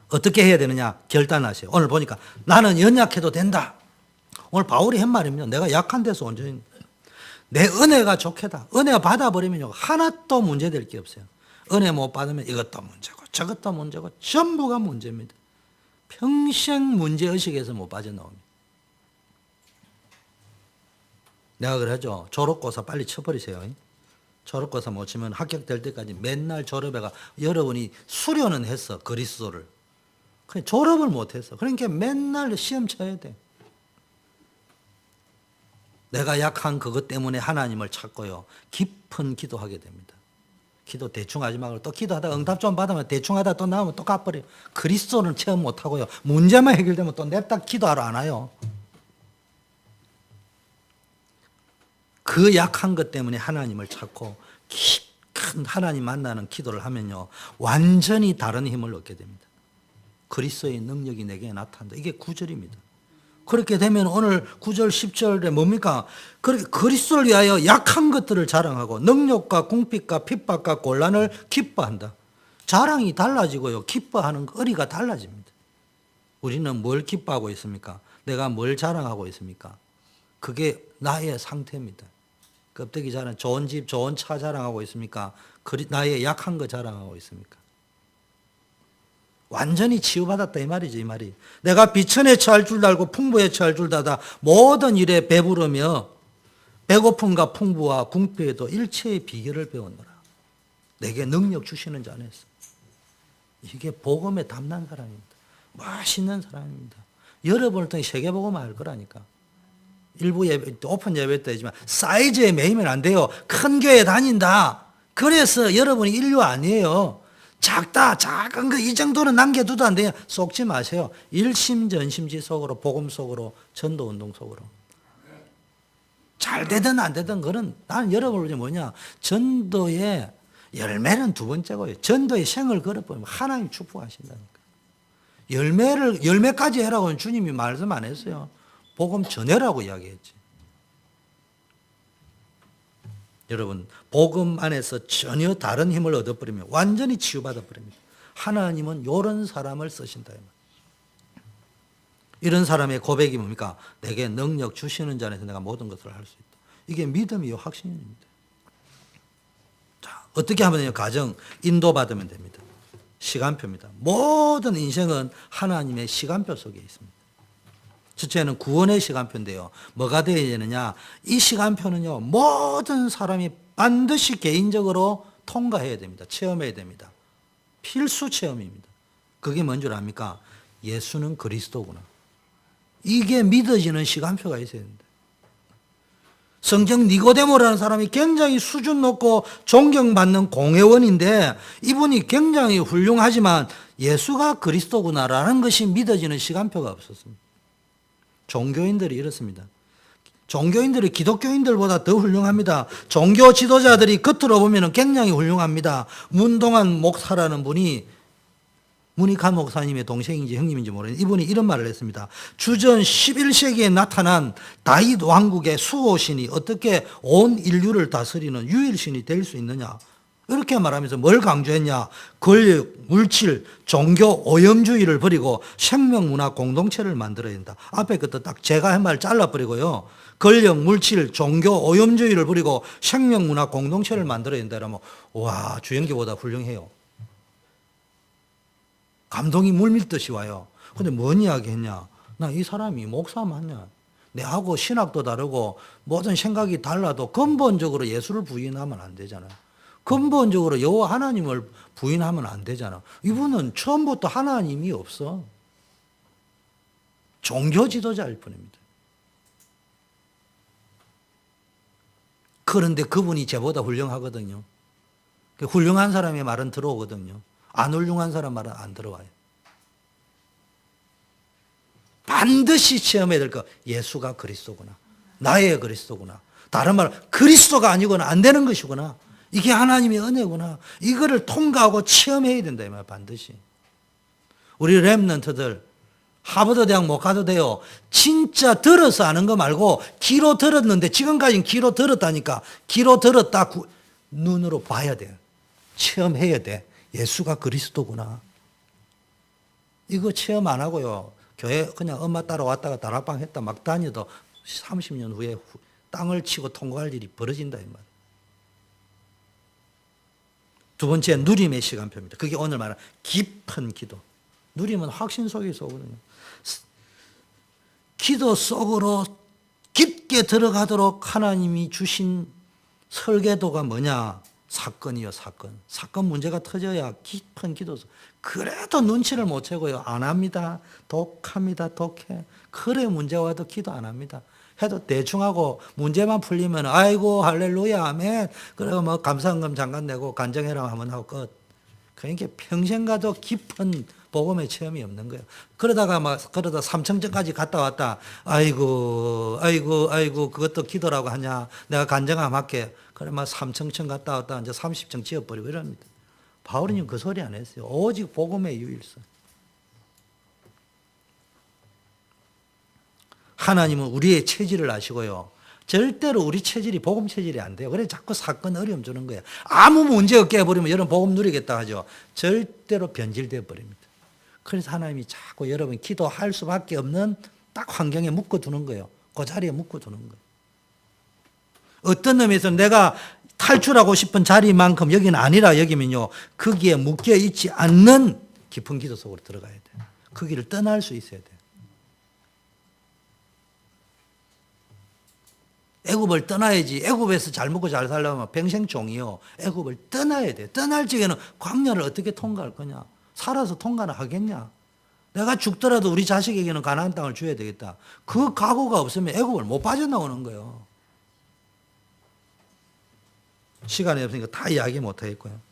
어떻게 해야 되느냐? 결단하세요. 오늘 보니까 나는 연약해도 된다. 오늘 바울이 한 말입니다. 내가 약한 데서 온전히 내 은혜가 좋게다. 은혜 받아버리면 하나도 문제될 게 없어요. 은혜 못 받으면 이것도 문제고 저것도 문제고 전부가 문제입니다. 평생 문제의식에서 못 빠져나옵니다. 내가 그러죠. 졸업고사 빨리 쳐버리세요. 졸업고사 못 치면 합격될 때까지 맨날 졸업해가 여러분이 수료는 했어. 그리스도를. 그냥 졸업을 못했어. 그러니까 맨날 시험 쳐야 돼. 내가 약한 그것 때문에 하나님을 찾고요. 깊은 기도하게 됩니다. 기도 대충 하지 말고 또 기도하다가 응답 좀 받으면 대충 하다가 또 나오면 또 가버려요. 그리스도는 체험 못하고요. 문제만 해결되면 또 냅다 기도하러 안 와요. 그 약한 것 때문에 하나님을 찾고 큰 하나님 만나는 기도를 하면요. 완전히 다른 힘을 얻게 됩니다. 그리스도의 능력이 내게 나타난다. 이게 9절입니다. 그렇게 되면 오늘 9절 10절에 뭡니까? 그렇게 그리스도를 위하여 약한 것들을 자랑하고 능력과 궁핍과 핍박과 곤란을 기뻐한다. 자랑이 달라지고요. 기뻐하는 의리가 달라집니다. 우리는 뭘 기뻐하고 있습니까? 내가 뭘 자랑하고 있습니까? 그게 나의 상태입니다. 껍데기 자랑, 좋은 집, 좋은 차 자랑하고 있습니까? 나의 약한 거 자랑하고 있습니까? 완전히 치유받았다 이 말이죠, 이 말이. 내가 비천에 처할 줄 알고 풍부에 처할 줄 알다 모든 일에 배부르며 배고픔과 풍부와 궁핍에도 일체의 비결을 배웠노라. 내게 능력 주시는 자 안에서. 이게 복음에 담난 사람입니다. 멋있는 사람입니다. 여러분을 통해 세계복음을 할 거라니까. 일부 예배, 오픈 예배 때지만 사이즈에 매이면 안 돼요. 큰 교회 다닌다. 그래서 여러분이 인류 아니에요. 작다, 작은 거 이 정도는 남겨둬도 안 돼요. 속지 마세요. 일심전심지 속으로, 복음 속으로, 전도운동 속으로. 잘 되든 안 되든 그건 나는 여러분이 뭐냐. 전도의 열매는 두 번째고요. 전도의 생을 걸어보면 하나님 축복하신다니까. 열매까지 해라고는 주님이 말씀 안 했어요. 복음 전해라고 이야기했지. 여러분, 복음 안에서 전혀 다른 힘을 얻어버리면 완전히 치유받아 버립니다. 하나님은 이런 사람을 쓰신다. 이런 사람의 고백이 뭡니까? 내게 능력 주시는 자 안에서 내가 모든 것을 할 수 있다. 이게 믿음이요, 확신입니다. 자, 어떻게 하면 가정 인도받으면 됩니다. 시간표입니다. 모든 인생은 하나님의 시간표 속에 있습니다. 첫째는 구원의 시간표인데요. 뭐가 되어야 되느냐? 이 시간표는요, 모든 사람이 반드시 개인적으로 통과해야 됩니다. 체험해야 됩니다. 필수 체험입니다. 그게 뭔 줄 압니까? 예수는 그리스도구나. 이게 믿어지는 시간표가 있어야 됩니다. 성경 니고데모라는 사람이 굉장히 수준 높고 존경받는 공회원인데 이분이 굉장히 훌륭하지만 예수가 그리스도구나라는 것이 믿어지는 시간표가 없었습니다. 종교인들이 이렇습니다. 종교인들이 기독교인들보다 더 훌륭합니다. 종교 지도자들이 겉으로 보면 굉장히 훌륭합니다. 문동환 목사라는 분이 문익환 목사님의 동생인지 형님인지 모르겠는데 이분이 이런 말을 했습니다. 주전 11세기에 나타난 다윗 왕국의 수호신이 어떻게 온 인류를 다스리는 유일신이 될 수 있느냐. 이렇게 말하면서 뭘 강조했냐. 권력, 물질, 종교, 오염주의를 버리고 생명문화 공동체를 만들어야 된다. 앞에 것도 딱 제가 한 말 잘라버리고요. 권력, 물질, 종교, 오염주의를 버리고 생명문화 공동체를 만들어야 된다. 그러면 와, 주영기보다 훌륭해요. 감동이 물밀듯이 와요. 근데 뭔 이야기 했냐. 나 이 사람이 목사 맞냐. 내하고 신학도 다르고 모든 생각이 달라도 근본적으로 예수를 부인하면 안 되잖아요. 근본적으로 여호와 하나님을 부인하면 안 되잖아. 이분은 처음부터 하나님이 없어. 종교 지도자일 뿐입니다. 그런데 그분이 저보다 훌륭하거든요. 훌륭한 사람의 말은 들어오거든요. 안 훌륭한 사람 말은 안 들어와요. 반드시 체험해야 될 거. 예수가 그리스도구나. 나의 그리스도구나. 다른 말 그리스도가 아니고는 안 되는 것이구나. 이게 하나님의 은혜구나. 이거를 통과하고 체험해야 된다 이 말 반드시. 우리 렘넌트들 하버드 대학 못 가도 돼요. 진짜 들어서 아는 거 말고 귀로 들었는데 지금까지는 귀로 들었다니까. 귀로 들었다 눈으로 봐야 돼. 체험해야 돼. 예수가 그리스도구나. 이거 체험 안 하고요. 교회 그냥 엄마 따라왔다가 다락방 했다 막 다녀도 30년 후에 땅을 치고 통과할 일이 벌어진다 이 말. 두 번째 누림의 시간표입니다. 그게 오늘 말하는 깊은 기도. 누림은 확신 속에서 오거든요. 기도 속으로 깊게 들어가도록 하나님이 주신 설계도가 뭐냐? 사건이요, 사건. 사건 문제가 터져야 깊은 기도 속. 그래도 눈치를 못 채고요. 안 합니다. 독합니다. 독해. 그래 문제 와도 기도 안 합니다. 해도 대충 하고 문제만 풀리면 아이고 할렐루야 아멘. 그리고 뭐 감사헌금 잠깐 내고 간증해라 하면 하고 끝. 그러니까 평생 가도 깊은 복음의 체험이 없는 거예요. 그러다 3청천까지 갔다 왔다. 아이고 그것도 기도라고 하냐. 내가 간증하면 할게. 그래 막 3청천 갔다 왔다 이제 30층 지어버리고 이럽니다. 바울은 그 소리 안 했어요. 오직 복음의 유일성. 하나님은 우리의 체질을 아시고요. 절대로 우리 체질이 복음 체질이 안 돼요. 그래서 자꾸 사건 어려움 주는 거예요. 아무 문제 없게 해버리면 여러분 복음 누리겠다 하죠. 절대로 변질되어 버립니다. 그래서 하나님이 자꾸 여러분 기도할 수밖에 없는 딱 환경에 묶어두는 거예요. 그 자리에 묶어두는 거예요. 어떤 의미에서 내가 탈출하고 싶은 자리만큼 여기는 아니라 여기면요. 거기에 묶여있지 않는 깊은 기도 속으로 들어가야 돼. 그 길을 떠날 수 있어야 돼. 애굽을 떠나야지. 애굽에서 잘 먹고 잘 살려면 평생 종이요. 애굽을 떠나야 돼. 떠날 적에는 광야를 어떻게 통과할 거냐? 살아서 통과는 하겠냐? 내가 죽더라도 우리 자식에게는 가나안 땅을 줘야 되겠다. 그 각오가 없으면 애굽을 못 빠져나오는 거예요. 시간이 없으니까 다 이야기 못 하겠고요.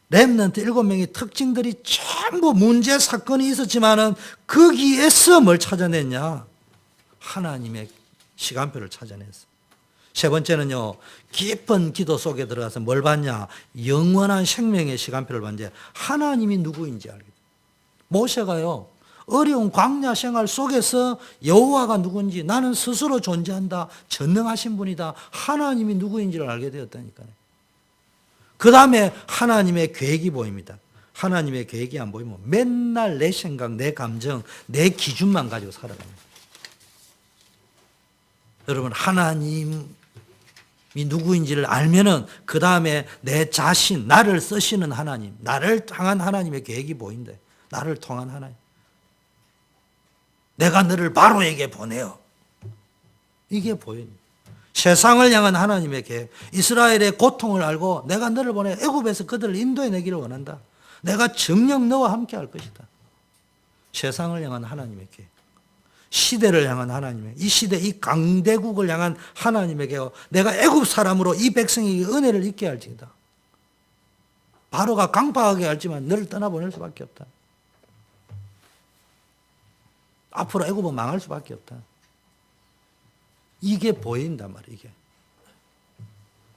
렘넌트 7명의 특징들이 전부 문제 사건이 있었지만은 거기에서 뭘 찾아냈냐? 하나님의 시간표를 찾아냈어. 세 번째는요, 깊은 기도 속에 들어가서 뭘 봤냐? 영원한 생명의 시간표를 봤는데 하나님이 누구인지 알게 돼. 모세가요, 어려운 광야 생활 속에서 여호와가 누구인지, 나는 스스로 존재한다, 전능하신 분이다, 하나님이 누구인지를 알게 되었다니까요. 그 다음에 하나님의 계획이 보입니다. 하나님의 계획이 안 보이면 맨날 내 생각, 내 감정, 내 기준만 가지고 살아갑니다. 여러분, 하나님이 누구인지를 알면은 그 다음에 내 자신, 나를 쓰시는 하나님, 나를 향한 하나님의 계획이 보인대. 나를 통한 하나님. 내가 너를 바로에게 보내어. 이게 보입니다. 세상을 향한 하나님의 계획. 이스라엘의 고통을 알고 내가 너를 보내 애굽에서 그들을 인도해 내기를 원한다. 내가 정녕 너와 함께 할 것이다. 세상을 향한 하나님의 계획. 시대를 향한 하나님의, 이 시대, 이 강대국을 향한 하나님의 계획. 내가 애굽 사람으로 이 백성에게 은혜를 있게 할지다. 바로가 강팍하게 할지만 너를 떠나보낼 수밖에 없다. 앞으로 애굽은 망할 수밖에 없다. 이게 보인단 말이에요. 이게.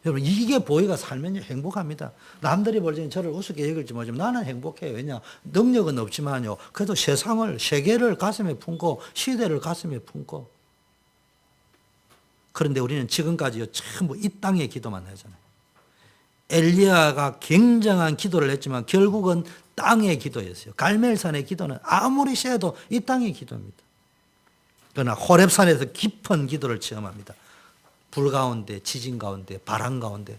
여러분, 이게 보이가 살면 행복합니다. 남들이 볼 때는 저를 우습게 여길지 모르지만 나는 행복해요. 왜냐? 능력은 없지만요, 그래도 세상을, 세계를 가슴에 품고 시대를 가슴에 품고. 그런데 우리는 지금까지요, 전부 이 땅의 기도만 하잖아요. 엘리야가 굉장한 기도를 했지만 결국은 땅의 기도였어요. 갈멜산의 기도는 아무리 세도 이 땅의 기도입니다. 그러나 호렙산에서 깊은 기도를 체험합니다. 불 가운데, 지진 가운데, 바람 가운데.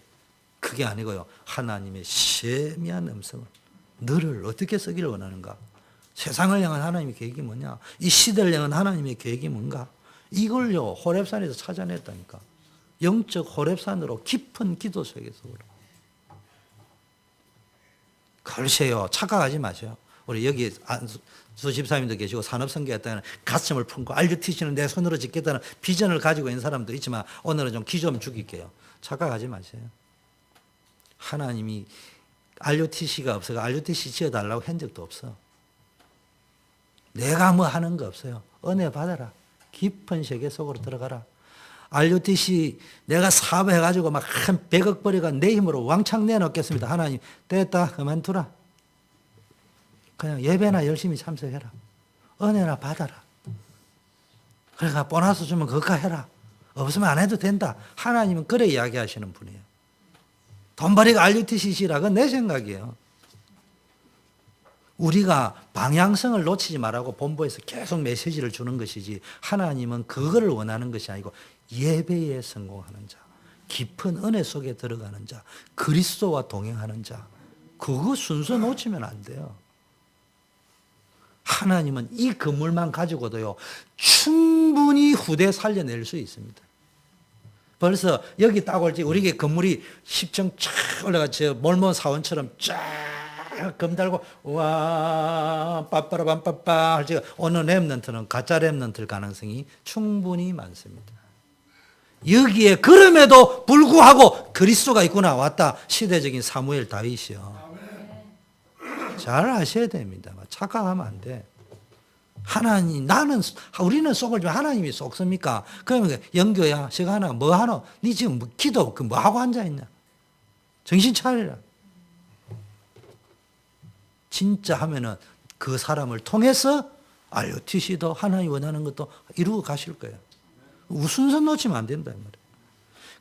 그게 아니고요, 하나님의 세미한 음성을, 너를 어떻게 쓰기를 원하는가? 세상을 향한 하나님의 계획이 뭐냐? 이 시대를 향한 하나님의 계획이 뭔가? 이걸요, 호렙산에서 찾아냈다니까. 영적 호렙산으로 깊은 기도 속에서. 글쎄요, 착각하지 마세요. 우리 여기 수집사님도 계시고 산업선교했다는 가슴을 품고 RUTC는 내 손으로 짓겠다는 비전을 가지고 있는 사람도 있지만 오늘은 좀 기 좀 죽일게요. 착각하지 마세요. 하나님이 RUTC가 없어서 RUTC 지어달라고 한 적도 없어. 내가 뭐 하는 거 없어요. 은혜 받아라. 깊은 세계 속으로 들어가라. RUTC 내가 사업해가지고 막 한 100억 벌이가 내 힘으로 왕창 내놓겠습니다. 하나님, 됐다. 그만두라. 그냥 예배나 열심히 참석해라. 은혜나 받아라. 그러니까 보너스 주면 그거 해라. 없으면 안 해도 된다. 하나님은 그래 이야기하시는 분이에요. 돈벌이가 RUTC시라 그건 내 생각이에요. 우리가 방향성을 놓치지 말라고 본부에서 계속 메시지를 주는 것이지, 하나님은 그거를 원하는 것이 아니고 예배에 성공하는 자, 깊은 은혜 속에 들어가는 자, 그리스도와 동행하는 자, 그거 순서 놓치면 안 돼요. 하나님은 이 건물만 가지고도요, 충분히 후대 살려낼 수 있습니다. 벌써 여기 딱 올지 우리 건물이 10층 쫙 올라가서 몰몬 사원처럼 쫙 검달고 와 빠빠라밤빠빠 할지 어느 렘넌트는 가짜 렘넌트일 가능성이 충분히 많습니다. 여기에 그럼에도 불구하고 그리스도가 있구나, 왔다. 시대적인 사무엘 다윗이요. 잘 아셔야 됩니다. 착각하면 안 돼. 하나님, 우리는 속을 좀 하나님이 속습니까? 그러면 영교야, 제가 하나 뭐 하노? 니 지금 기도 뭐 하고 앉아 있냐? 정신 차리라. 진짜 하면은 그 사람을 통해서 RUTC도 하나님 원하는 것도 이루고 가실 거예요. 우순선 놓치면 안 된다, 말이에요.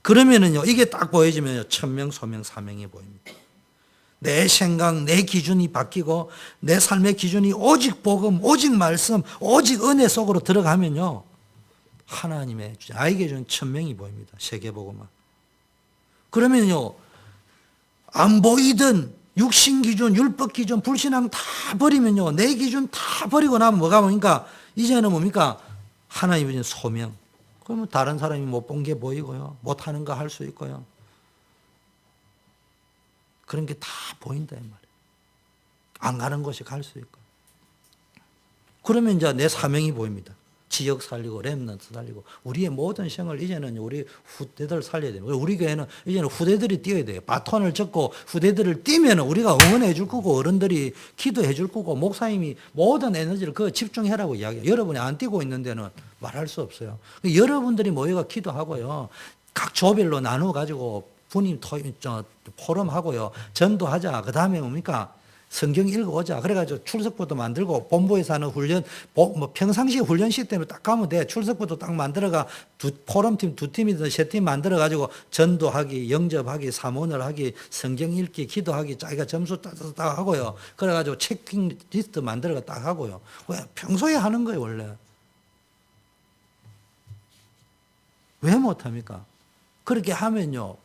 그러면은요, 이게 딱 보여지면요, 천명, 소명, 사명이 보입니다. 내 생각, 내 기준이 바뀌고 내 삶의 기준이 오직 복음, 오직 말씀, 오직 은혜 속으로 들어가면요, 하나님의 나에게 준 천명이 보입니다. 세계복음화. 그러면요, 안 보이던 육신 기준, 율법 기준, 불신앙 다 버리면요. 내 기준 다 버리고 나면 뭐가 뭡니까? 이제는 뭡니까? 하나님이 주신 소명. 그러면 다른 사람이 못 본 게 보이고요. 못하는 거 할 수 있고요. 그런 게 다 보인다 이 말이에요. 안 가는 곳이 갈 수 있고. 그러면 이제 내 사명이 보입니다. 지역 살리고 렘넌트 살리고 우리의 모든 생을 이제는 우리 후대들 살려야 돼요. 우리 교회는 이제는 후대들이 뛰어야 돼요. 바톤을 젓고 후대들을 뛰면 우리가 응원해 줄 거고 어른들이 기도해 줄 거고 목사님이 모든 에너지를 그거 집중해라고 이야기해요. 여러분이 안 뛰고 있는 데는 말할 수 없어요. 여러분들이 모여가 기도하고요. 각 조별로 나누어 가지고 분임 포럼하고요. 전도하자. 그 다음에 뭡니까? 성경 읽어오자. 그래가지고 출석부도 만들고 본부에서 하는 훈련, 뭐 평상시 훈련식 때문에 딱 가면 돼. 출석부도 딱 만들어가 포럼팀 2팀이든 3팀 만들어가지고 전도하기, 영접하기, 사문을 하기, 성경 읽기, 기도하기, 자기가 점수 딱 하고요. 그래가지고 체킹리스트 만들어가 딱 하고요. 왜? 평소에 하는 거예요, 원래. 왜 못합니까? 그렇게 하면요.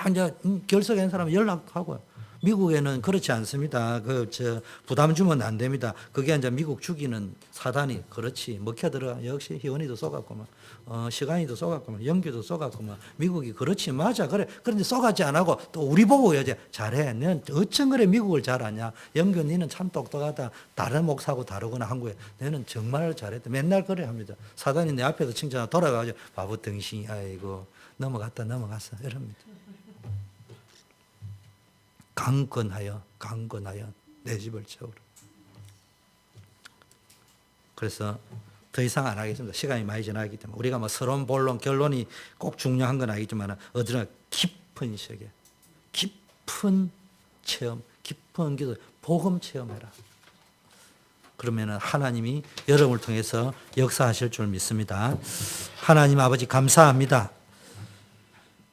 이제 결석한 사람은 연락하고요. 미국에는 그렇지 않습니다. 부담 주면 안 됩니다. 그게 이제 미국 죽이는 사단이 그렇지. 먹혀들어. 역시 희원이도 쏘갔구만. 시간이도 쏘갔구만. 영규도 쏘갔구만. 미국이 그렇지. 맞아. 그래. 그런데 쏘갔지 안 하고 또 우리 보고 이제 잘해. 너는 어쩜 그래 미국을 잘하냐. 영규 니는 참 똑똑하다. 다른 목사하고 다르구나 한국에. 너는 정말 잘했다. 맨날 그래 합니다. 사단이 내 앞에서 칭찬하고 돌아가가지고 바보 덩신이 아이고 넘어갔어. 이럽니다. 강건하여 내 집을 채우라. 그래서 더 이상 안 하겠습니다. 시간이 많이 지나기 때문에 우리가 뭐 서론 본론 결론이 꼭 중요한 건 아니지만 어디나 깊은 세계, 깊은 체험, 깊은 기도, 복음 체험해라. 그러면은 하나님이 여러분을 통해서 역사하실 줄 믿습니다. 하나님 아버지 감사합니다.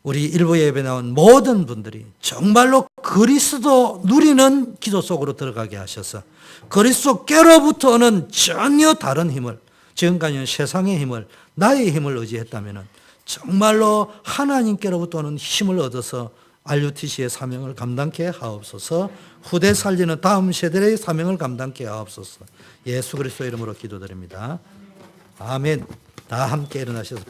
우리 일부 예배 나온 모든 분들이 정말로 그리스도 누리는 기도 속으로 들어가게 하셔서 그리스도께로부터 오는 전혀 다른 힘을, 지금까지는 세상의 힘을, 나의 힘을 의지했다면 정말로 하나님께로부터 오는 힘을 얻어서 RUTC의 사명을 감당케 하옵소서. 후대 살리는 다음 세대의 사명을 감당케 하옵소서. 예수 그리스도 이름으로 기도드립니다. 아멘. 다 함께 일어나셔서